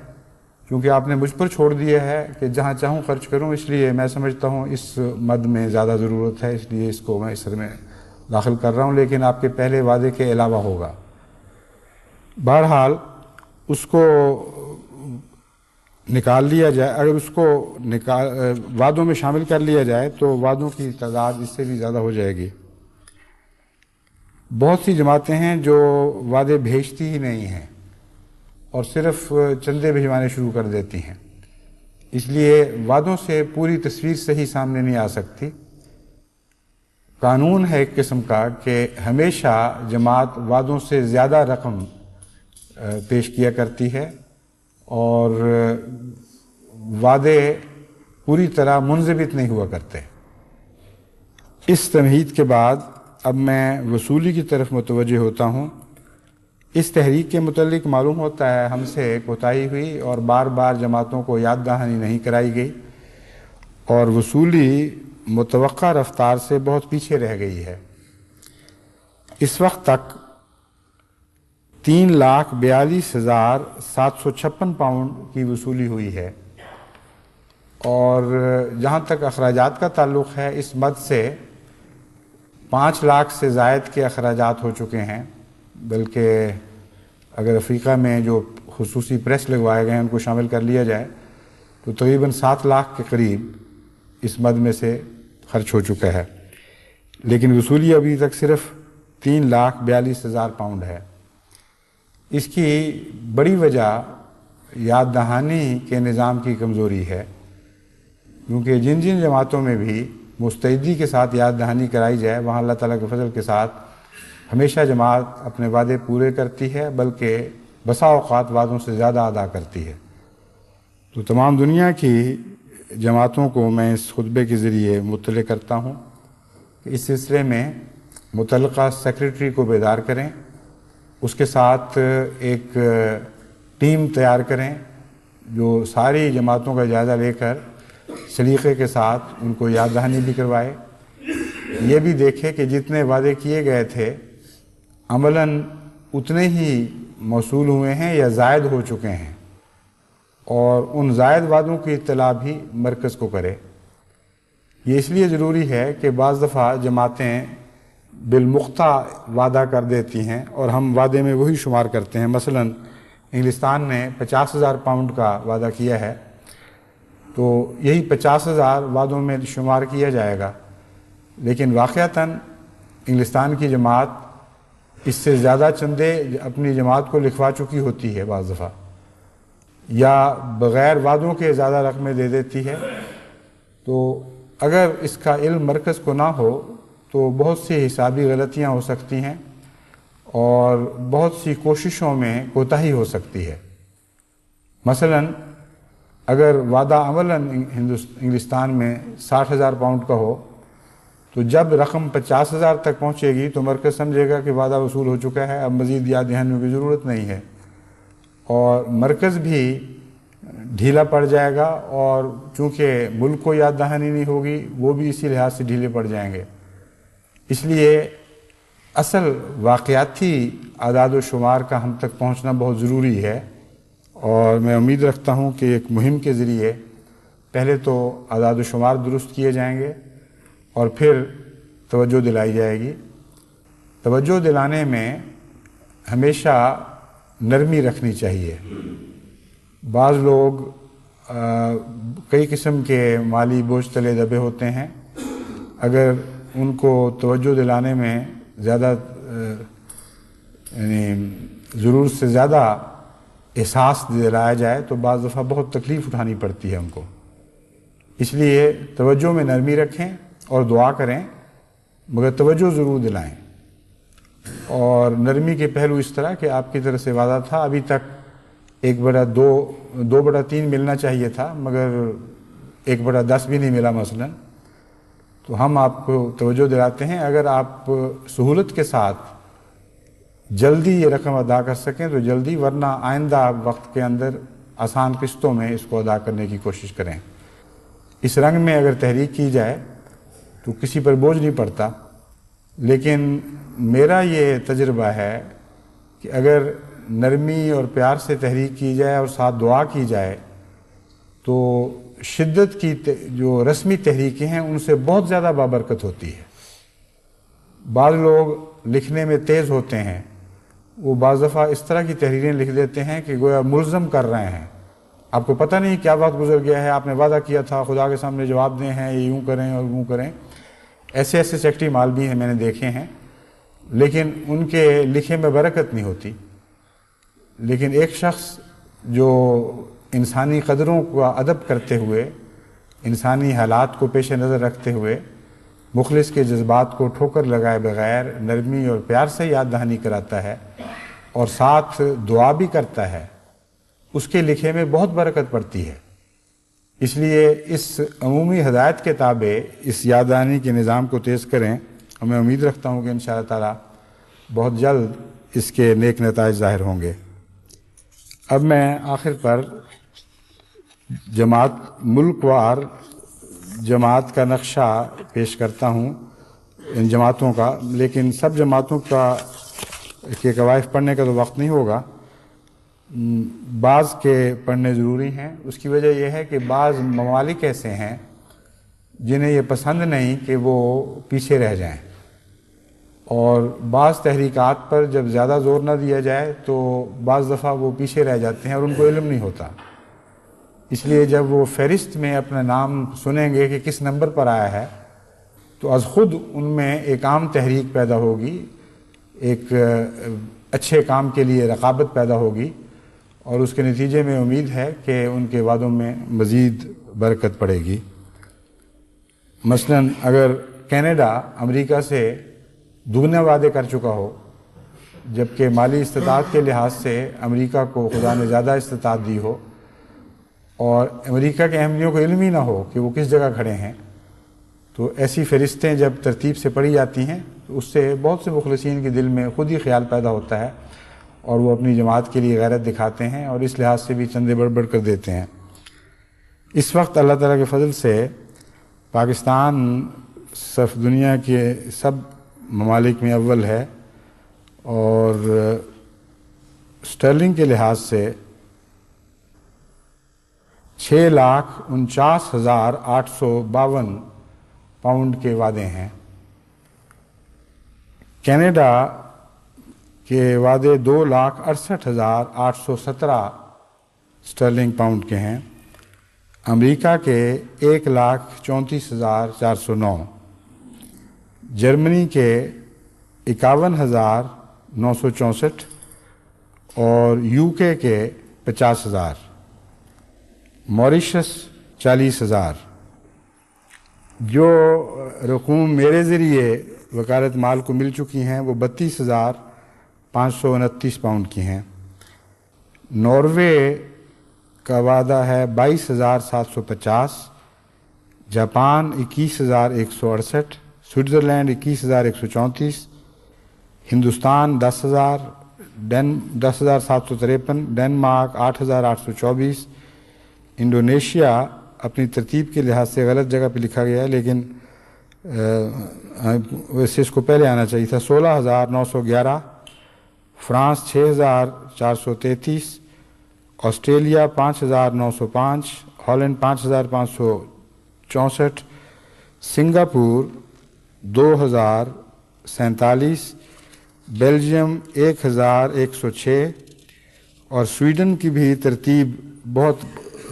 کیونکہ آپ نے مجھ پر چھوڑ دیا ہے کہ جہاں چاہوں خرچ کروں، اس لیے میں سمجھتا ہوں اس مد میں زیادہ ضرورت ہے، اس لیے اس کو میں اس میں داخل کر رہا ہوں، لیکن آپ کے پہلے وعدے کے علاوہ ہوگا. بہرحال اس کو نکال لیا جائے، اگر اس کو وعدوں میں شامل کر لیا جائے تو وعدوں کی تعداد اس سے بھی زیادہ ہو جائے گی. بہت سی جماعتیں ہیں جو وعدے بھیجتی ہی نہیں ہیں اور صرف چندے بھجوانے شروع کر دیتی ہیں، اس لیے وعدوں سے پوری تصویر صحیح سامنے نہیں آ سکتی. قانون ہے ایک قسم کا کہ ہمیشہ جماعت وعدوں سے زیادہ رقم پیش کیا کرتی ہے، اور وعدے پوری طرح منضبط نہیں ہوا کرتے. اس تمہید کے بعد اب میں وصولی کی طرف متوجہ ہوتا ہوں. اس تحریک کے متعلق معلوم ہوتا ہے ہم سے کوتاہی ہوئی اور بار بار جماعتوں کو یاد دہانی نہیں کرائی گئی، اور وصولی متوقع رفتار سے بہت پیچھے رہ گئی ہے. اس وقت تک 3,42,756 پاؤنڈ کی وصولی ہوئی ہے، اور جہاں تک اخراجات کا تعلق ہے اس مد سے 5 لاکھ سے زائد کے اخراجات ہو چکے ہیں. بلکہ اگر افریقہ میں جو خصوصی پریس لگوائے گئے ہیں ان کو شامل کر لیا جائے تو تقریباً 7 لاکھ کے قریب اس مد میں سے خرچ ہو چکا ہے. لیکن وصولی ابھی تک صرف 3,42,000 پاؤنڈ ہے. اس کی بڑی وجہ یاد دہانی کے نظام کی کمزوری ہے، کیونکہ جن جن جماعتوں میں بھی مستعدی کے ساتھ یاد دہانی کرائی جائے وہاں اللہ تعالیٰ کے فضل کے ساتھ ہمیشہ جماعت اپنے وعدے پورے کرتی ہے، بلکہ بسا اوقات وعدوں سے زیادہ ادا کرتی ہے. تو تمام دنیا کی جماعتوں کو میں اس خطبے کے ذریعے مطلع کرتا ہوں کہ اس سلسلے میں متعلقہ سیکریٹری کو بیدار کریں، اس کے ساتھ ایک ٹیم تیار کریں جو ساری جماعتوں کا جائزہ لے کر سلیقے کے ساتھ ان کو یاد دہانی بھی کروائے. یہ بھی دیکھے کہ جتنے وعدے کیے گئے تھے عملاً اتنے ہی موصول ہوئے ہیں یا زائد ہو چکے ہیں، اور ان زائد وعدوں کی اطلاع بھی مرکز کو کرے. یہ اس لیے ضروری ہے کہ بعض دفعہ جماعتیں بالمختہ وعدہ کر دیتی ہیں اور ہم وعدے میں وہی شمار کرتے ہیں. مثلاً انگلستان نے 50,000 پاؤنڈ کا وعدہ کیا ہے تو یہی 50,000 وعدوں میں شمار کیا جائے گا، لیکن واقعتاً انگلستان کی جماعت اس سے زیادہ چندے اپنی جماعت کو لکھوا چکی ہوتی ہے بعض دفعہ، یا بغیر وعدوں کے زیادہ رقمیں دے دیتی ہے. تو اگر اس کا علم مرکز کو نہ ہو تو بہت سی حسابی غلطیاں ہو سکتی ہیں اور بہت سی کوششوں میں کوتاہی ہو سکتی ہے. مثلاً اگر وعدہ عملاً انگلستان میں 60,000 پاؤنڈ کا ہو تو جب رقم 50,000 تک پہنچے گی تو مرکز سمجھے گا کہ وعدہ وصول ہو چکا ہے، اب مزید یاد دہانی کی ضرورت نہیں ہے، اور مرکز بھی ڈھیلا پڑ جائے گا، اور چونکہ ملک کو یاد دہانی نہیں ہوگی وہ بھی اسی لحاظ سے ڈھیلے پڑ جائیں گے۔ اس لیے اصل واقعاتی اعداد و شمار کا ہم تک پہنچنا بہت ضروری ہے، اور میں امید رکھتا ہوں کہ ایک مہم کے ذریعے پہلے تو اعداد و شمار درست کیے جائیں گے اور پھر توجہ دلائی جائے گی۔ توجہ دلانے میں ہمیشہ نرمی رکھنی چاہیے۔ بعض لوگ کئی قسم کے مالی بوجھ تلے دبے ہوتے ہیں، اگر ان کو توجہ دلانے میں زیادہ یعنی ضرورت سے زیادہ احساس دلایا جائے تو بعض دفعہ بہت تکلیف اٹھانی پڑتی ہے ان کو۔ اس لیے توجہ میں نرمی رکھیں اور دعا کریں، مگر توجہ ضرور دلائیں۔ اور نرمی کے پہلو اس طرح کہ آپ کی طرف سے وعدہ تھا، ابھی تک 1/2 ملنا چاہیے تھا مگر 1/10 بھی نہیں ملا مثلا، تو ہم آپ کو توجہ دلاتے ہیں اگر آپ سہولت کے ساتھ جلدی یہ رقم ادا کر سکیں تو جلدی، ورنہ آئندہ وقت کے اندر آسان قسطوں میں اس کو ادا کرنے کی کوشش کریں۔ اس رنگ میں اگر تحریک کی جائے تو کسی پر بوجھ نہیں پڑتا، لیکن میرا یہ تجربہ ہے کہ اگر نرمی اور پیار سے تحریک کی جائے اور ساتھ دعا کی جائے تو شدت کی جو رسمی تحریکیں ہیں ان سے بہت زیادہ بابرکت ہوتی ہے۔ بعض لوگ لکھنے میں تیز ہوتے ہیں، وہ بعض دفعہ اس طرح کی تحریریں لکھ دیتے ہیں کہ گویا ملزم کر رہے ہیں، آپ کو پتہ نہیں کیا وقت گزر گیا ہے، آپ نے وعدہ کیا تھا، خدا کے سامنے جواب دیں ہیں، یہ یوں کریں اور یوں کریں۔ ایسے سیکٹری مال بھی ہیں، میں نے دیکھے ہیں، لیکن ان کے لکھے میں برکت نہیں ہوتی۔ لیکن ایک شخص جو انسانی قدروں کا ادب کرتے ہوئے، انسانی حالات کو پیش نظر رکھتے ہوئے، مخلص کے جذبات کو ٹھوکر لگائے بغیر نرمی اور پیار سے یاد دہانی کراتا ہے اور ساتھ دعا بھی کرتا ہے، اس کے لکھے میں بہت برکت پڑتی ہے۔ اس لیے اس عمومی ہدایت کے تابع اس یاد دہانی کے نظام کو تیز کریں، اور میں امید رکھتا ہوں کہ انشاءاللہ تعالی بہت جلد اس کے نیک نتائج ظاہر ہوں گے۔ اب میں آخر پر ملک وار جماعت کا نقشہ پیش کرتا ہوں، ان جماعتوں کا، لیکن سب جماعتوں کے قوائف پڑھنے کا تو وقت نہیں ہوگا، بعض کے پڑھنے ضروری ہیں۔ اس کی وجہ یہ ہے کہ بعض ممالک ایسے ہیں جنہیں یہ پسند نہیں کہ وہ پیچھے رہ جائیں، اور بعض تحریکات پر جب زیادہ زور نہ دیا جائے تو بعض دفعہ وہ پیچھے رہ جاتے ہیں اور ان کو علم نہیں ہوتا۔ اس لیے جب وہ فہرست میں اپنا نام سنیں گے کہ کس نمبر پر آیا ہے تو از خود ان میں ایک عام تحریک پیدا ہوگی، ایک اچھے کام کے لیے رغبت پیدا ہوگی، اور اس کے نتیجے میں امید ہے کہ ان کے وعدوں میں مزید برکت پڑے گی۔ مثلا اگر کینیڈا امریکہ سے دگنے وعدے کر چکا ہو، جبکہ مالی استطاعت کے لحاظ سے امریکہ کو خدا نے زیادہ استطاعت دی ہو، اور امریکہ کے احمدیوں کو علم ہی نہ ہو کہ وہ کس جگہ کھڑے ہیں، تو ایسی فہرستیں جب ترتیب سے پڑھی جاتی ہیں تو اس سے بہت سے مخلصین کے دل میں خود ہی خیال پیدا ہوتا ہے اور وہ اپنی جماعت کے لیے غیرت دکھاتے ہیں اور اس لحاظ سے بھی چندے بڑھ بڑھ کر دیتے ہیں۔ اس وقت اللہ تعالیٰ کے فضل سے پاکستان صرف دنیا کے سب ممالک میں اول ہے، اور سٹرلنگ کے لحاظ سے 6,49,852 پاؤنڈ کے وعدے ہیں۔ کینیڈا کے وعدے 2,68,817 سٹرلنگ پاؤنڈ کے ہیں۔ امریکہ کے 1,34,409، جرمنی کے 51,964 اور یو کے 50,000، موریشس 40,000۔ جو رقوم میرے ذریعے وکالت مال کو مل چکی ہیں وہ 32,529 پاؤنڈ کی ہیں۔ ناروے کا وعدہ ہے 22,750، Japan 21,168، Switzerland 21,134، Hindustan 10,753، Denmark 8,824، Indonesia اپنی ترتیب کے لحاظ سے غلط جگہ پہ لکھا گیا ہے، لیکن ویسے اس کو پہلے آنا چاہیے تھا۔ 16,911، France 6,433، Australia 5,905، Holland 5,564، Singapore 2,047، Belgium 1,106، اور سویڈن کی بھی ترتیب بہت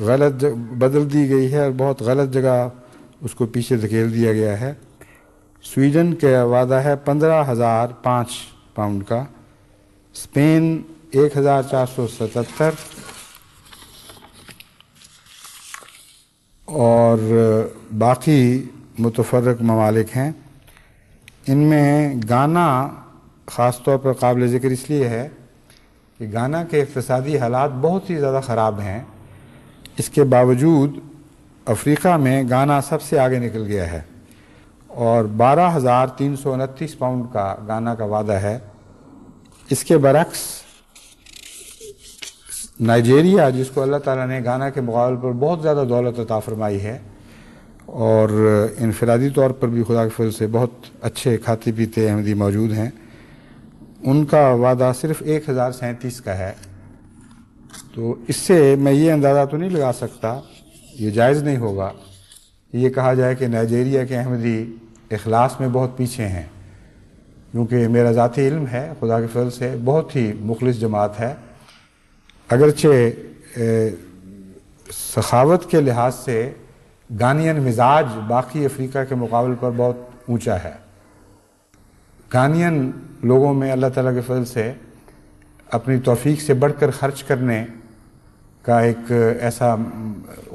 غلط بدل دی گئی ہے اور بہت غلط جگہ اس کو پیچھے دھکیل دیا گیا ہے۔ سویڈن کا وعدہ ہے 15,005 پاؤنڈ کا، اسپین 1,477، اور باقی متفرق ممالک ہیں۔ ان میں گانا خاص طور پر قابل ذکر اس لیے ہے کہ گانا کے اقتصادی حالات بہت ہی زیادہ خراب ہیں، اس کے باوجود افریقہ میں گانا سب سے آگے نکل گیا ہے اور 12,329 پاؤنڈ کا گانا کا وعدہ ہے۔ اس کے برعکس نائجیریا، جس کو اللہ تعالیٰ نے گانا کے مقابلے پر بہت زیادہ دولت عطا فرمائی ہے اور انفرادی طور پر بھی خدا کے فضل سے بہت اچھے کھاتے پیتے احمدی موجود ہیں، ان کا وعدہ صرف 1,037 کا ہے۔ تو اس سے میں یہ اندازہ تو نہیں لگا سکتا، یہ جائز نہیں ہوگا یہ کہا جائے کہ نائجیریا کے احمدی اخلاص میں بہت پیچھے ہیں، کیونکہ میرا ذاتی علم ہے خدا کے فضل سے بہت ہی مخلص جماعت ہے، اگرچہ سخاوت کے لحاظ سے گانین مزاج باقی افریقہ کے مقابل پر بہت اونچا ہے۔ گانین لوگوں میں اللہ تعالیٰ کے فضل سے اپنی توفیق سے بڑھ کر خرچ کرنے کا ایک ایسا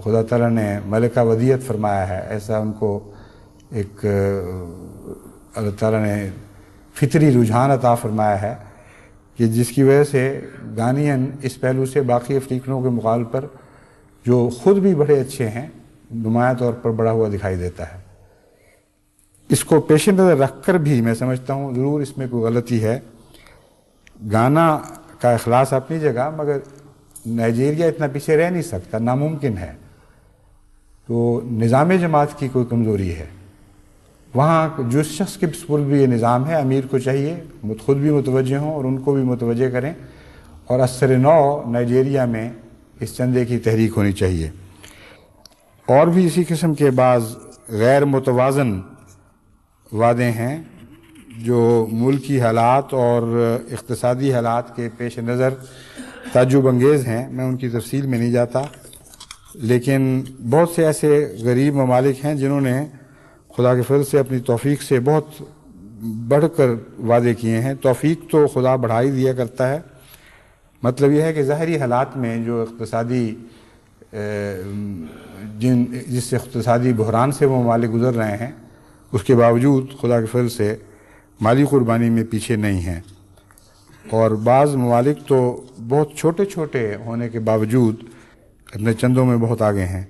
خدا تعالیٰ نے ملکہ ودیت فرمایا ہے، ایسا ان کو ایک اللہ تعالیٰ نے فطری رجحان عطا فرمایا ہے کہ جس کی وجہ سے گانین اس پہلو سے باقی افریقیوں کے مقابل پر جو خود بھی بڑے اچھے ہیں نمایاں طور پر بڑا ہوا دکھائی دیتا ہے۔ اس کو پیش نظر رکھ کر بھی میں سمجھتا ہوں ضرور اس میں کوئی غلطی ہے۔ گانا کا اخلاص اپنی جگہ، مگر نائجیریا اتنا پیچھے رہ نہیں سکتا، ناممکن ہے۔ تو نظام جماعت کی کوئی کمزوری ہے وہاں، جس شخص کے سپرد بھی یہ نظام ہے امیر کو چاہیے خود بھی متوجہ ہوں اور ان کو بھی متوجہ کریں، اور اثر نو نائجیریا میں اس چندے کی تحریک ہونی چاہیے۔ اور بھی اسی قسم کے بعض غیر متوازن وعدے ہیں جو ملکی حالات اور اقتصادی حالات کے پیش نظر تعجب انگیز ہیں، میں ان کی تفصیل میں نہیں جاتا، لیکن بہت سے ایسے غریب ممالک ہیں جنہوں نے خدا کے فضل سے اپنی توفیق سے بہت بڑھ کر وعدے کیے ہیں۔ توفیق تو خدا بڑھا ہی دیا کرتا ہے، مطلب یہ ہے کہ ظاہری حالات میں جو اقتصادی جس اقتصادی بحران سے وہ ممالک گزر رہے ہیں، اس کے باوجود خدا کے فضل سے مالی قربانی میں پیچھے نہیں ہیں، اور بعض ممالک تو بہت چھوٹے چھوٹے ہونے کے باوجود اپنے چندوں میں بہت آگے ہیں۔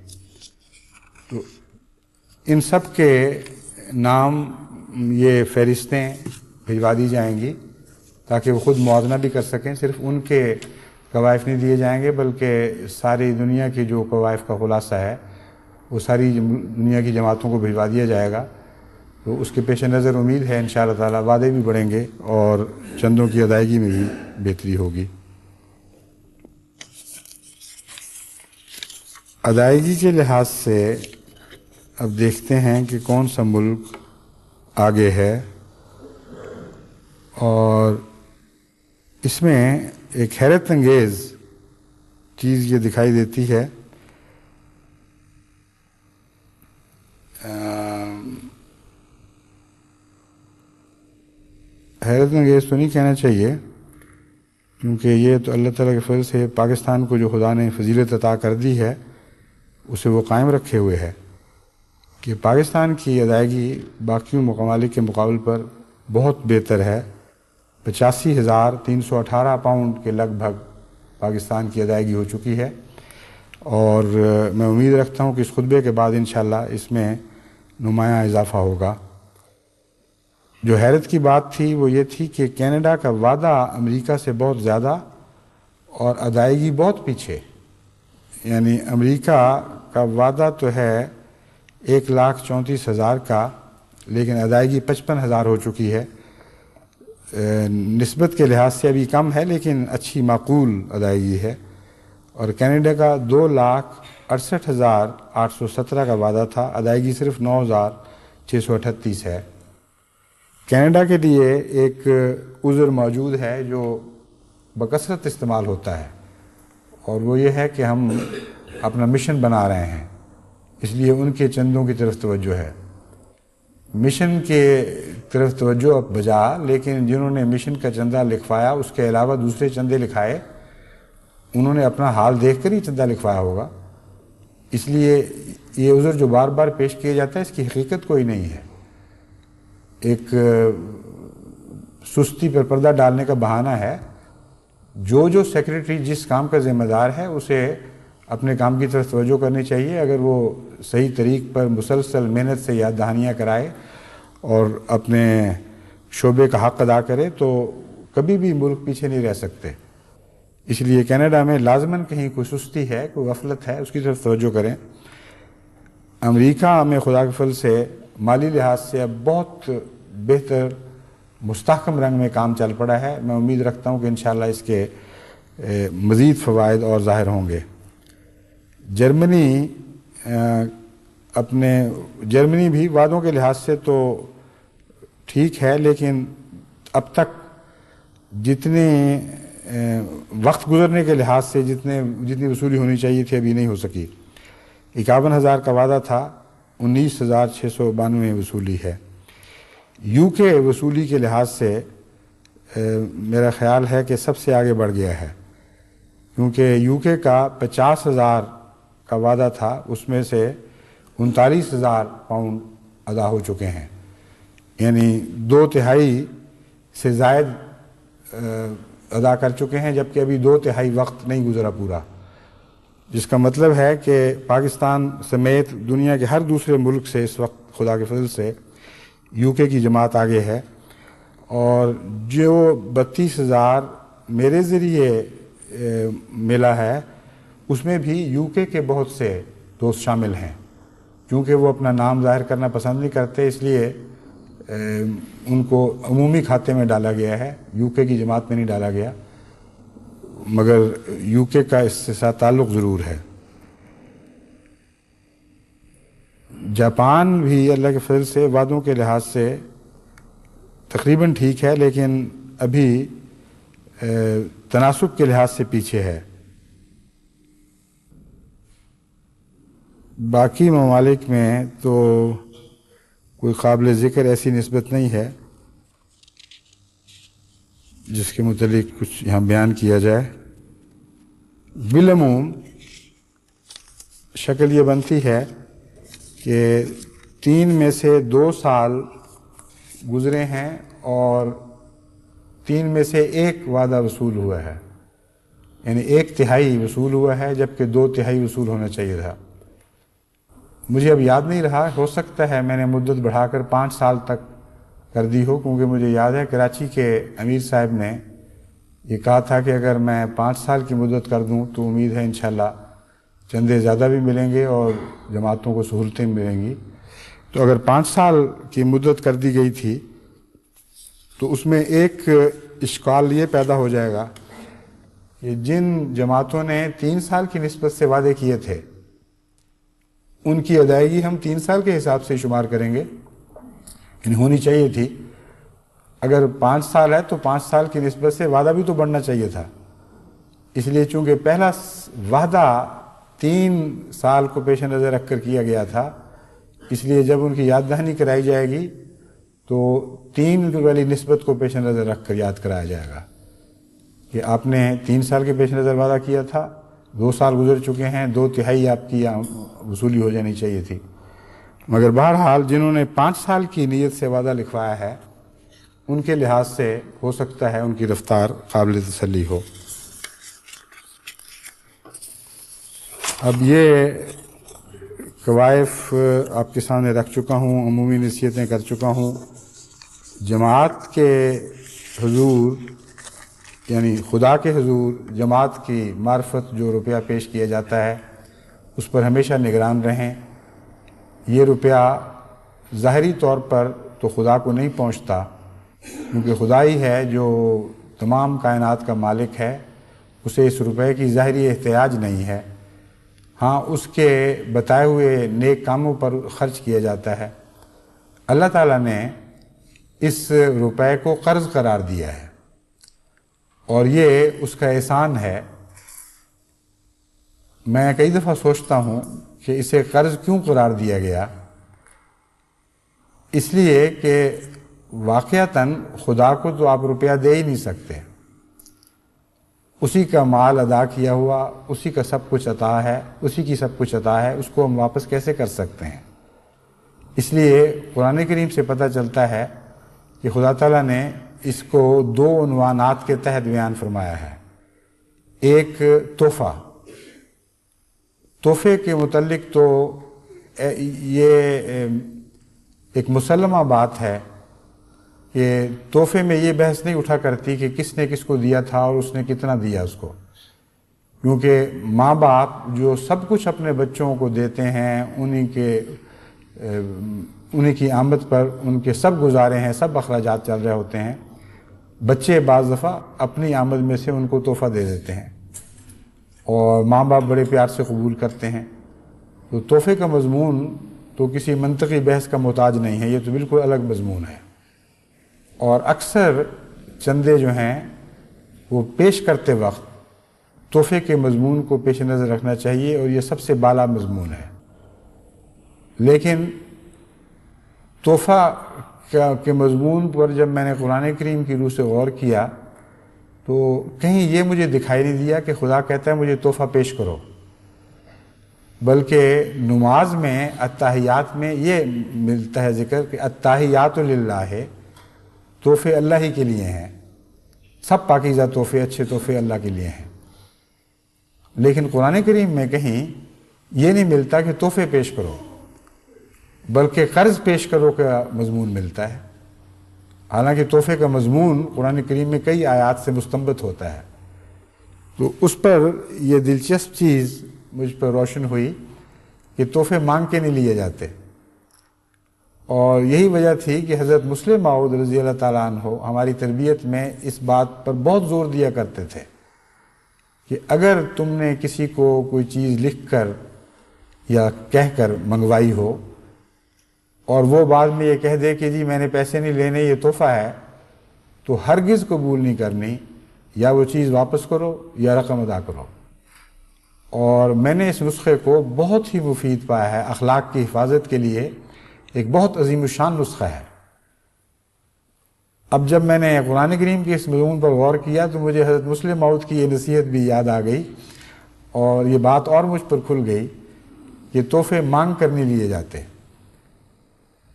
تو ان سب کے نام یہ فہرستیں بھجوا دی جائیں گی تاکہ وہ خود موازنہ بھی کر سکیں۔ صرف ان کے قوائف نہیں دیے جائیں گے بلکہ ساری دنیا کی جو قوائف کا خلاصہ ہے وہ ساری دنیا کی جماعتوں کو بھجوا دیا جائے گا۔ تو اس کے پیش نظر امید ہے انشاءاللہ تعالیٰ وعدے بھی بڑھیں گے اور چندوں کی ادائیگی میں بھی بہتری ہوگی۔ ادائیگی کے لحاظ سے اب دیکھتے ہیں کہ کون سا ملک آگے ہے، اور اس میں ایک حیرت انگیز چیز یہ دکھائی دیتی ہے، حیرت انگیز تو نہیں کہنا چاہیے کیونکہ یہ تو اللہ تعالیٰ کے فضل سے پاکستان کو جو خدا نے فضیلت عطا کر دی ہے اسے وہ قائم رکھے ہوئے ہے کہ پاکستان کی ادائیگی باقی ممالک کے مقابل پر بہت بہتر ہے۔ 85,318 پاؤنڈ کے لگ بھگ پاکستان کی ادائیگی ہو چکی ہے، اور میں امید رکھتا ہوں کہ اس خطبے کے بعد انشاءاللہ اس میں نمایاں اضافہ ہوگا۔ جو حیرت کی بات تھی وہ یہ تھی کہ کینیڈا کا وعدہ امریکہ سے بہت زیادہ اور ادائیگی بہت پیچھے، یعنی امریکہ کا وعدہ تو ہے 1,34,000 کا، لیکن ادائیگی 55,000 ہو چکی ہے۔ نسبت کے لحاظ سے ابھی کم ہے لیکن اچھی معقول ادائیگی ہے۔ اور کینیڈا کا 2,68,817 کا وعدہ تھا، ادائیگی صرف 9,638 ہے۔ کینیڈا کے لیے ایک عذر موجود ہے جو بکثرت استعمال ہوتا ہے، اور وہ یہ ہے کہ ہم اپنا مشن بنا رہے ہیں، اس لیے ان کے چندوں کی طرف توجہ ہے۔ مشن کے طرف توجہ اب بجا، لیکن جنہوں نے مشن کا چندہ لکھوایا اس کے علاوہ دوسرے چندے لکھائے، انہوں نے اپنا حال دیکھ کر ہی چندہ لکھوایا ہوگا۔ اس لیے یہ عذر جو بار بار پیش کیا جاتا ہے اس کی حقیقت کوئی نہیں ہے، ایک سستی پر پردہ ڈالنے کا بہانہ ہے۔ جو سیکریٹری جس کام کا ذمہ دار ہے اسے اپنے کام کی طرف توجہ کرنی چاہیے۔ اگر وہ صحیح طریق پر مسلسل محنت سے یاد دہانیاں کرائے اور اپنے شعبے کا حق ادا کرے تو کبھی بھی ملک پیچھے نہیں رہ سکتے۔ اس لیے کینیڈا میں لازماً کہیں کوئی سستی ہے، کوئی غفلت ہے، اس کی طرف توجہ کریں۔ امریکہ میں خدا کے فضل سے مالی لحاظ سے اب بہت بہتر مستحکم رنگ میں کام چل پڑا ہے۔ میں امید رکھتا ہوں کہ انشاءاللہ اس کے مزید فوائد اور ظاہر ہوں گے۔ جرمنی بھی وعدوں کے لحاظ سے تو ٹھیک ہے، لیکن اب تک جتنے وقت گزرنے کے لحاظ سے جتنی وصولی ہونی چاہیے تھی ابھی نہیں ہو سکی۔ 51,000 کا وعدہ تھا، 19,692 وصولی ہے۔ یو کے وصولی کے لحاظ سے میرا خیال ہے کہ سب سے آگے بڑھ گیا ہے، کیونکہ یو کے کا 50,000 کا وعدہ تھا، اس میں سے 39,000 پاؤنڈ ادا ہو چکے ہیں، یعنی 2/3 سے زائد ادا کر چکے ہیں، جبکہ ابھی 2/3 وقت نہیں گزرا پورا، جس کا مطلب ہے کہ پاکستان سمیت دنیا کے ہر دوسرے ملک سے اس وقت خدا کے فضل سے یو کے کی جماعت آگے ہے۔ اور جو 32,000 میرے ذریعے ملا ہے اس میں بھی یو کے بہت سے دوست شامل ہیں، کیونکہ وہ اپنا نام ظاہر کرنا پسند نہیں کرتے، اس لیے ان کو عمومی کھاتے میں ڈالا گیا ہے، یو کے کی جماعت میں نہیں ڈالا گیا، مگر یو کے کا اس سے ساتھ تعلق ضرور ہے۔ جاپان بھی اللہ کے فضل سے وعدوں کے لحاظ سے تقریباً ٹھیک ہے، لیکن ابھی تناسب کے لحاظ سے پیچھے ہے۔ باقی ممالک میں تو کوئی قابل ذکر ایسی نسبت نہیں ہے جس کے متعلق کچھ یہاں بیان کیا جائے۔ بالعموم شکل یہ بنتی ہے کہ 3 میں سے 2 سال گزرے ہیں اور 3 میں سے 1 وعدہ وصول ہوا ہے، یعنی 1/3 وصول ہوا ہے جبکہ 2/3 وصول ہونا چاہیے تھا۔ مجھے اب یاد نہیں رہا، ہو سکتا ہے میں نے مدت بڑھا کر 5 سال تک کر دی ہو، کیونکہ مجھے یاد ہے کراچی کے امیر صاحب نے یہ کہا تھا کہ اگر میں 5 سال کی مدت کر دوں تو امید ہے انشاءاللہ چندے زیادہ بھی ملیں گے اور جماعتوں کو سہولتیں ملیں گی۔ تو اگر 5 سال کی مدت کر دی گئی تھی تو اس میں ایک اشکال یہ پیدا ہو جائے گا کہ جن جماعتوں نے 3 سال کی نسبت سے وعدے کیے تھے ان کی ادائیگی ہم 3 سال کے حساب سے شمار کریں گے، یعنی ہونی چاہیے تھی۔ اگر 5 سال ہے تو 5 سال کی نسبت سے وعدہ بھی تو بڑھنا چاہیے تھا، اس لیے چونکہ پہلا وعدہ 3 سال کو پیش نظر رکھ کر کیا گیا تھا، اس لیے جب ان کی یاد دہانی کرائی جائے گی تو 3 والی نسبت کو پیش نظر رکھ کر یاد کرایا جائے گا کہ آپ نے 3 سال کے پیش نظر وعدہ کیا تھا، 2 سال گزر چکے ہیں، 2/3 آپ کی وصولی ہو جانی چاہیے تھی۔ مگر بہرحال جنہوں نے 5 سال کی نیت سے وعدہ لکھوایا ہے ان کے لحاظ سے ہو سکتا ہے ان کی رفتار قابل تسلی ہو۔ اب یہ قوائف آپ کے سامنے رکھ چکا ہوں، عمومی نصیحتیں کر چکا ہوں۔ جماعت کے حضور یعنی خدا کے حضور جماعت کی معرفت جو روپیہ پیش کیا جاتا ہے اس پر ہمیشہ نگران رہیں۔ یہ روپیہ ظاہری طور پر تو خدا کو نہیں پہنچتا، کیونکہ خدا ہی ہے جو تمام کائنات کا مالک ہے، اسے اس روپے کی ظاہری احتیاج نہیں ہے، ہاں اس کے بتائے ہوئے نیک کاموں پر خرچ کیا جاتا ہے۔ اللہ تعالیٰ نے اس روپے کو قرض قرار دیا ہے اور یہ اس کا احسان ہے۔ میں کئی دفعہ سوچتا ہوں کہ اسے قرض کیوں قرار دیا گیا؟ اس لیے کہ واقعتاً خدا کو تو آپ روپیہ دے ہی نہیں سکتے، اسی کا مال ادا کیا ہوا، اسی کا سب کچھ عطا ہے، اسی کی سب کچھ عطا ہے، اس کو ہم واپس کیسے کر سکتے ہیں؟ اس لیے قرآن کریم سے پتہ چلتا ہے کہ خدا تعالیٰ نے اس کو دو عنوانات کے تحت بیان فرمایا ہے۔ ایک تحفے کے متعلق تو یہ ایک مسلمہ بات ہے کہ تحفے میں یہ بحث نہیں اٹھا کرتی کہ کس نے کس کو دیا تھا اور اس نے کتنا دیا اس کو، کیونکہ ماں باپ جو سب کچھ اپنے بچوں کو دیتے ہیں انہی کی آمد پر ان کے سب گزارے ہیں، سب اخراجات چل رہے ہوتے ہیں، بچے بعض دفعہ اپنی آمد میں سے ان کو تحفہ دے دیتے ہیں اور ماں باپ بڑے پیار سے قبول کرتے ہیں۔ تو تحفے کا مضمون تو کسی منطقی بحث کا محتاج نہیں ہے، یہ تو بالکل الگ مضمون ہے، اور اکثر چندے جو ہیں وہ پیش کرتے وقت تحفے کے مضمون کو پیش نظر رکھنا چاہیے اور یہ سب سے بالا مضمون ہے۔ لیکن تحفہ کے مضمون پر جب میں نے قرآن کریم کی روح سے غور کیا تو کہیں یہ مجھے دکھائی نہیں دیا کہ خدا کہتا ہے مجھے تحفہ پیش کرو، بلکہ نماز میں التحیات میں یہ ملتا ہے ذکر کہ التحیات للہ، تحفے اللہ ہی کے لیے ہیں، سب پاکیزہ تحفے، اچھے تحفے اللہ کے لیے ہیں۔ لیکن قرآن کریم میں کہیں یہ نہیں ملتا کہ تحفے پیش کرو، بلکہ قرض پیش کرو کا مضمون ملتا ہے، حالانکہ تحفے کا مضمون قرآن کریم میں کئی آیات سے مستنبط ہوتا ہے۔ تو اس پر یہ دلچسپ چیز مجھ پر روشن ہوئی کہ تحفے مانگ کے نہیں لیے جاتے، اور یہی وجہ تھی کہ حضرت مسلم موعود رضی اللہ تعالیٰ عنہ ہماری تربیت میں اس بات پر بہت زور دیا کرتے تھے کہ اگر تم نے کسی کو کوئی چیز لکھ کر یا کہہ کر منگوائی ہو اور وہ بعد میں یہ کہہ دے کہ جی میں نے پیسے نہیں لینے، یہ تحفہ ہے، تو ہرگز قبول نہیں کرنی، یا وہ چیز واپس کرو یا رقم ادا کرو۔ اور میں نے اس نسخے کو بہت ہی مفید پایا ہے، اخلاق کی حفاظت کے لیے ایک بہت عظیم الشان نسخہ ہے۔ اب جب میں نے قرآن کریم کے اس مضمون پر غور کیا تو مجھے حضرت مسلم موعود کی یہ نصیحت بھی یاد آ گئی، اور یہ بات اور مجھ پر کھل گئی کہ تحفے مانگ کر نہیں لیے جاتے،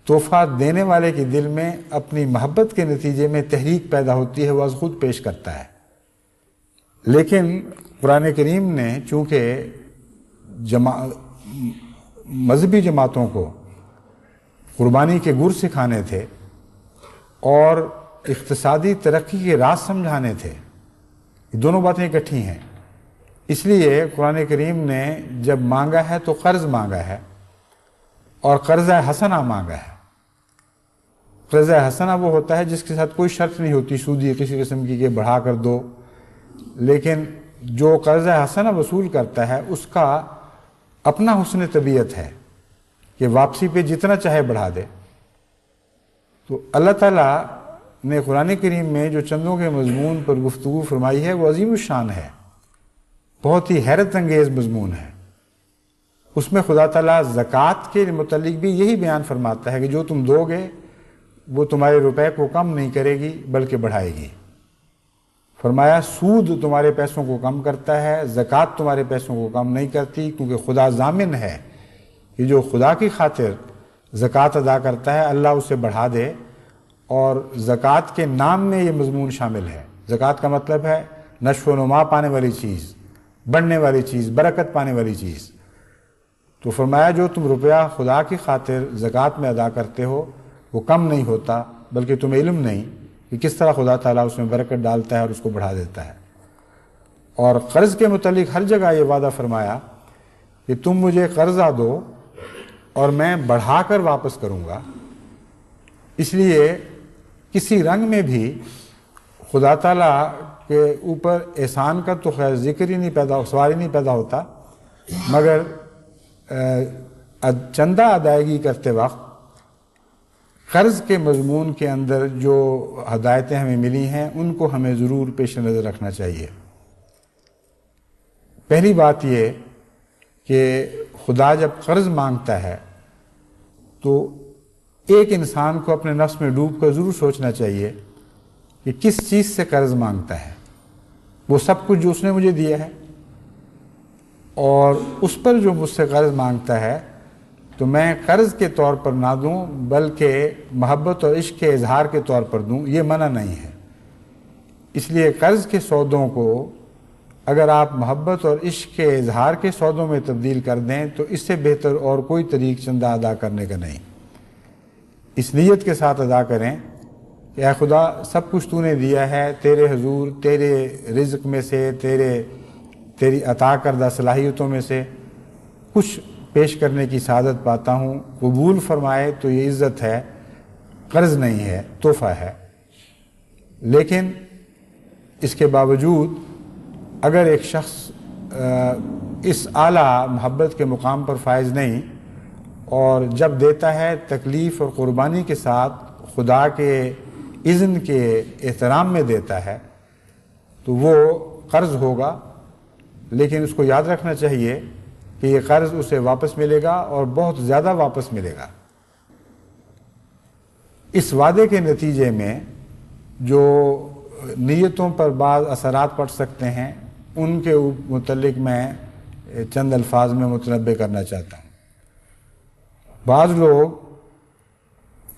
تحفہ دینے والے کے دل میں اپنی محبت کے نتیجے میں تحریک پیدا ہوتی ہے، وہ از خود پیش کرتا ہے۔ لیکن قرآن کریم نے چونکہ مذہبی جماعتوں کو قربانی کے گر سکھانے تھے اور اقتصادی ترقی کے راز سمجھانے تھے، یہ دونوں باتیں اکٹھی ہیں، اس لیے قرآن کریم نے جب مانگا ہے تو قرض مانگا ہے اور قرضہ حسنہ مانگا ہے۔ قرضہ حسنہ وہ ہوتا ہے جس کے ساتھ کوئی شرط نہیں ہوتی سودی کسی قسم کی کہ بڑھا کر دو، لیکن جو قرضہ حسنہ وصول کرتا ہے اس کا اپنا حسن طبیعت ہے کہ واپسی پہ جتنا چاہے بڑھا دے۔ تو اللہ تعالیٰ نے قرآن کریم میں جو چندوں کے مضمون پر گفتگو فرمائی ہے وہ عظیم الشان ہے، بہت ہی حیرت انگیز مضمون ہے۔ اس میں خدا تعالیٰ زکوٰۃ کے متعلق بھی یہی بیان فرماتا ہے کہ جو تم دو گے وہ تمہارے روپے کو کم نہیں کرے گی بلکہ بڑھائے گی۔ فرمایا سود تمہارے پیسوں کو کم کرتا ہے، زکوٰۃ تمہارے پیسوں کو کم نہیں کرتی، کیونکہ خدا ضامن ہے کہ جو خدا کی خاطر زکوٰۃ ادا کرتا ہے اللہ اسے بڑھا دے، اور زکوٰۃ کے نام میں یہ مضمون شامل ہے۔ زکوٰۃ کا مطلب ہے نشو و نما پانے والی چیز، بڑھنے والی چیز، برکت پانے والی چیز۔ تو فرمایا جو تم روپیہ خدا کی خاطر زکوٰۃ میں ادا کرتے ہو وہ کم نہیں ہوتا، بلکہ تمہیں علم نہیں کہ کس طرح خدا تعالیٰ اس میں برکت ڈالتا ہے اور اس کو بڑھا دیتا ہے۔ اور قرض کے متعلق ہر جگہ یہ وعدہ فرمایا کہ تم مجھے قرضہ دو اور میں بڑھا کر واپس کروں گا۔ اس لیے کسی رنگ میں بھی خدا تعالیٰ کے اوپر احسان کا تو خیر ذکر ہی نہیں سوال ہی نہیں پیدا ہوتا، مگر چندہ ادائیگی کرتے وقت قرض کے مضمون کے اندر جو ہدایتیں ہمیں ملی ہیں ان کو ہمیں ضرور پیش نظر رکھنا چاہیے۔ پہلی بات یہ کہ خدا جب قرض مانگتا ہے تو ایک انسان کو اپنے نفس میں ڈوب کر ضرور سوچنا چاہیے کہ کس چیز سے قرض مانگتا ہے۔ وہ سب کچھ جو اس نے مجھے دیا ہے، اور اس پر جو مجھ سے قرض مانگتا ہے تو میں قرض کے طور پر نہ دوں بلکہ محبت اور عشق کے اظہار کے طور پر دوں، یہ منع نہیں ہے۔ اس لیے قرض کے سودوں کو اگر آپ محبت اور عشق کے اظہار کے سودوں میں تبدیل کر دیں تو اس سے بہتر اور کوئی طریق چندہ ادا کرنے کا نہیں۔ اس نیت کے ساتھ ادا کریں کہ اے خدا سب کچھ تو نے دیا ہے، تیرے حضور تیرے رزق میں سے، تیری عطا کردہ صلاحیتوں میں سے کچھ پیش کرنے کی سعادت پاتا ہوں، قبول فرمائے تو یہ عزت ہے، قرض نہیں ہے، تحفہ ہے۔ لیکن اس کے باوجود اگر ایک شخص اس اعلیٰ محبت کے مقام پر فائز نہیں اور جب دیتا ہے تکلیف اور قربانی کے ساتھ خدا کے اذن کے احترام میں دیتا ہے تو وہ قرض ہوگا، لیکن اس کو یاد رکھنا چاہیے کہ یہ قرض اسے واپس ملے گا اور بہت زیادہ واپس ملے گا۔ اس وعدے کے نتیجے میں جو نیتوں پر بعض اثرات پڑ سکتے ہیں ان کے متعلق میں چند الفاظ میں متنبہ کرنا چاہتا ہوں۔ بعض لوگ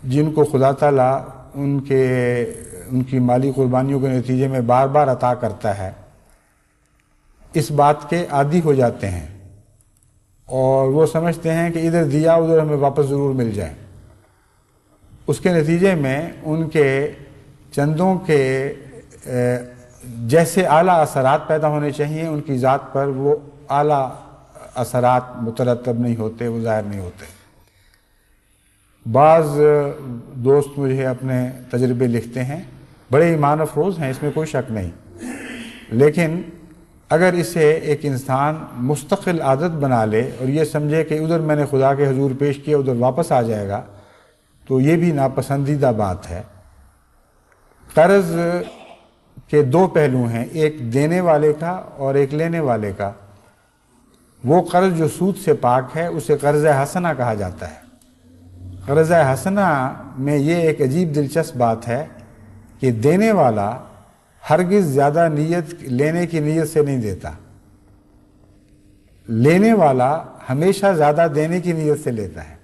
جن کو خدا تعالیٰ ان کی مالی قربانیوں کے نتیجے میں بار بار عطا کرتا ہے، اس بات کے عادی ہو جاتے ہیں اور وہ سمجھتے ہیں کہ ادھر دیا ادھر ہمیں واپس ضرور مل جائے۔ اس کے نتیجے میں ان کے چندوں کے جیسے اعلیٰ اثرات پیدا ہونے چاہیے ان کی ذات پر وہ اعلیٰ اثرات مترتب نہیں ہوتے، وہ ظاہر نہیں ہوتے۔ بعض دوست مجھے اپنے تجربے لکھتے ہیں، بڑے ایمان افروز ہیں، اس میں کوئی شک نہیں، لیکن اگر اسے ایک انسان مستقل عادت بنا لے اور یہ سمجھے کہ ادھر میں نے خدا کے حضور پیش کیا ادھر واپس آ جائے گا تو یہ بھی ناپسندیدہ بات ہے۔ قرض کے دو پہلو ہیں، ایک دینے والے کا اور ایک لینے والے کا۔ وہ قرض جو سود سے پاک ہے اسے قرض حسنہ کہا جاتا ہے۔ قرض حسنہ میں یہ ایک عجیب دلچسپ بات ہے کہ دینے والا ہرگز زیادہ لینے کی نیت سے نہیں دیتا، لینے والا ہمیشہ زیادہ دینے کی نیت سے لیتا ہے۔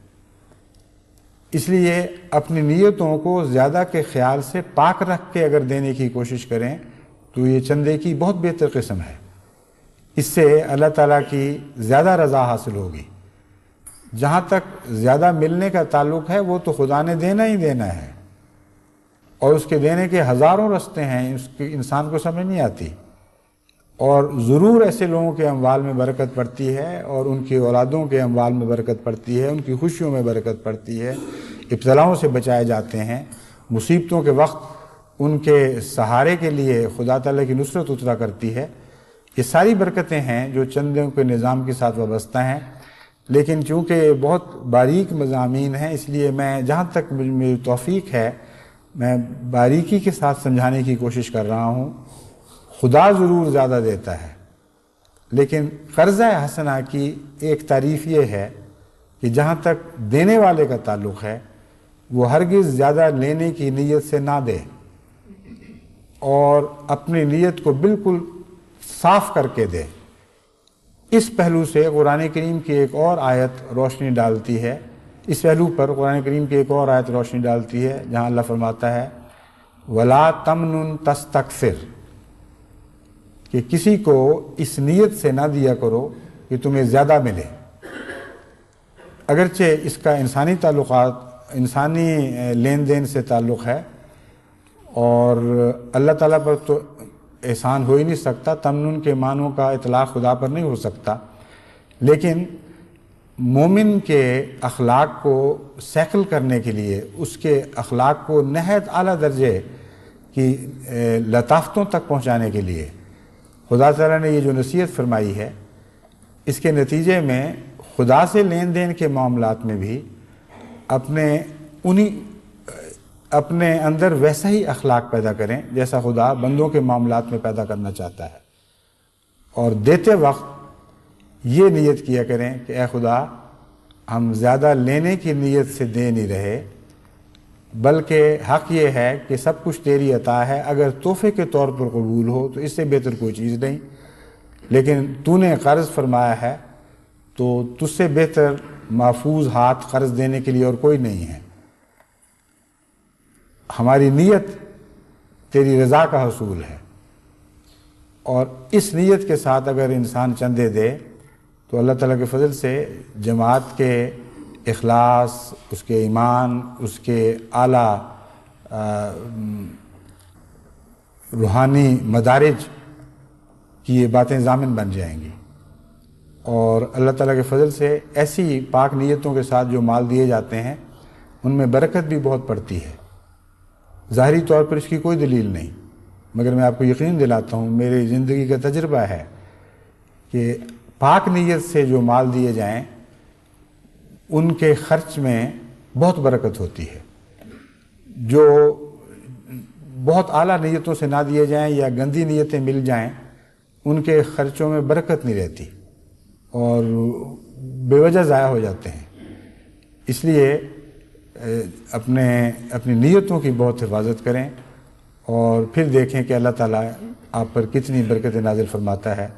اس لیے اپنی نیتوں کو زیادہ کے خیال سے پاک رکھ کے اگر دینے کی کوشش کریں تو یہ چندے کی بہت بہتر قسم ہے، اس سے اللہ تعالیٰ کی زیادہ رضا حاصل ہوگی۔ جہاں تک زیادہ ملنے کا تعلق ہے وہ تو خدا نے دینا ہی دینا ہے، اور اس کے دینے کے ہزاروں رستے ہیں، اس کی انسان کو سمجھ نہیں آتی، اور ضرور ایسے لوگوں کے اموال میں برکت پڑتی ہے اور ان کی اولادوں کے اموال میں برکت پڑتی ہے، ان کی خوشیوں میں برکت پڑتی ہے، ابتلاؤں سے بچائے جاتے ہیں، مصیبتوں کے وقت ان کے سہارے کے لیے خدا تعالیٰ کی نصرت اترا کرتی ہے۔ یہ ساری برکتیں ہیں جو چندوں کے نظام کے ساتھ وابستہ ہیں، لیکن چونکہ بہت باریک مضامین ہیں اس لیے میں جہاں تک میری توفیق ہے میں باریکی کے ساتھ سمجھانے کی کوشش کر رہا ہوں۔ خدا ضرور زیادہ دیتا ہے، لیکن قرضہ حسنہ کی ایک تعریف یہ ہے کہ جہاں تک دینے والے کا تعلق ہے وہ ہرگز زیادہ لینے کی نیت سے نہ دے اور اپنی نیت کو بالکل صاف کر کے دے۔ اس پہلو سے قرآن کریم کی ایک اور آیت روشنی ڈالتی ہے، اس پہلو پر قرآن کریم کی ایک اور آیت روشنی ڈالتی ہے جہاں اللہ فرماتا ہے وَلَا تَمْنُن تَسْتَكْثِرْ، کہ کسی کو اس نیت سے نہ دیا کرو کہ تمہیں زیادہ ملے۔ اگرچہ اس کا انسانی تعلقات، انسانی لین دین سے تعلق ہے اور اللہ تعالیٰ پر تو احسان ہو ہی نہیں سکتا، تمنن کے معنوں کا اطلاق خدا پر نہیں ہو سکتا، لیکن مومن کے اخلاق کو سیکل کرنے کے لیے، اس کے اخلاق کو نہایت اعلیٰ درجے کی لطافتوں تک پہنچانے کے لیے خدا تعالیٰ نے یہ جو نصیحت فرمائی ہے، اس کے نتیجے میں خدا سے لین دین کے معاملات میں بھی اپنے اندر ویسا ہی اخلاق پیدا کریں جیسا خدا بندوں کے معاملات میں پیدا کرنا چاہتا ہے، اور دیتے وقت یہ نیت کیا کریں کہ اے خدا، ہم زیادہ لینے کی نیت سے دے نہیں رہے، بلکہ حق یہ ہے کہ سب کچھ تیری عطا ہے، اگر تحفے کے طور پر قبول ہو تو اس سے بہتر کوئی چیز نہیں، لیکن تو نے قرض فرمایا ہے تو تجھ سے بہتر محفوظ ہاتھ قرض دینے کے لیے اور کوئی نہیں ہے۔ ہماری نیت تیری رضا کا حصول ہے، اور اس نیت کے ساتھ اگر انسان چندے دے تو اللہ تعالیٰ کے فضل سے جماعت کے اخلاص، اس کے ایمان، اس کے اعلیٰ روحانی مدارج کی یہ باتیں ضامن بن جائیں گی، اور اللہ تعالیٰ کے فضل سے ایسی پاک نیتوں کے ساتھ جو مال دیے جاتے ہیں ان میں برکت بھی بہت پڑتی ہے۔ ظاہری طور پر اس کی کوئی دلیل نہیں، مگر میں آپ کو یقین دلاتا ہوں، میری زندگی کا تجربہ ہے کہ پاک نیت سے جو مال دیے جائیں ان کے خرچ میں بہت برکت ہوتی ہے۔ جو بہت اعلیٰ نیتوں سے نہ دیے جائیں یا گندی نیتیں مل جائیں، ان کے خرچوں میں برکت نہیں رہتی اور بے وجہ ضائع ہو جاتے ہیں۔ اس لیے اپنی نیتوں کی بہت حفاظت کریں، اور پھر دیکھیں کہ اللہ تعالیٰ آپ پر کتنی برکت نازل فرماتا ہے۔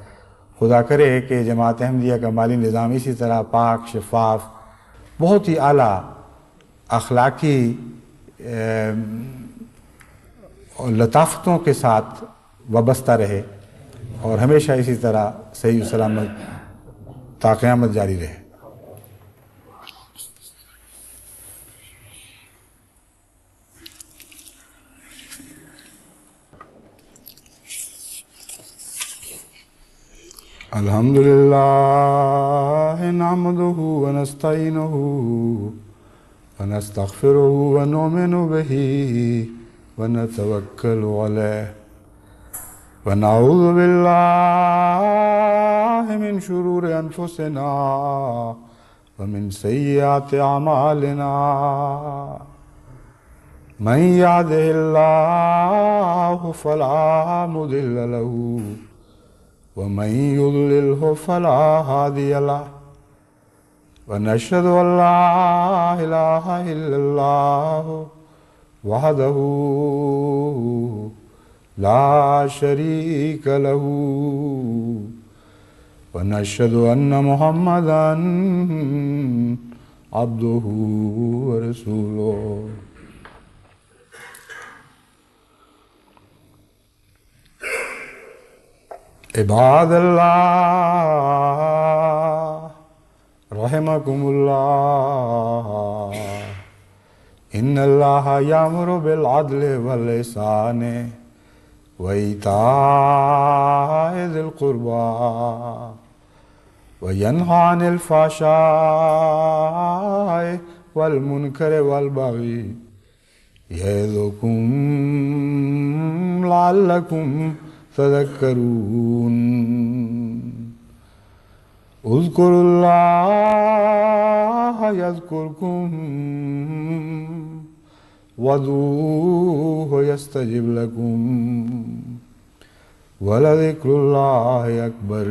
خدا کرے کہ جماعت احمدیہ کا مالی نظام اسی طرح پاک، شفاف، بہت ہی اعلیٰ اخلاقی اور لطافتوں کے ساتھ وابستہ رہے، اور ہمیشہ اسی طرح صحیح و سلامت تا قیامت جاری رہے۔ الحمد لله نحمده ونستعينه ونستغفره ونؤمن به ونتوكل عليه ونعوذ بالله من شرور أنفسنا ومن سيئات أعمالنا من يهده الله فلا مضل له ومن يضلله فلا هادي له ونشهد أن لا إله إلا الله وحده لا شريك له ونشهد أن محمدا عبده ورسوله۔ عباد اللہ رحمکم اللہ، ان اللہ یامر بالعدل والإحسان وإیتاء ذی القربى وینہی عن الفحشاء والمنکر والبغی یعظکم لعلکم تذکرون۔ اذکروا اللہ یذکرکم وادعوہ یستجب لکم ولذکر اللہ اکبر۔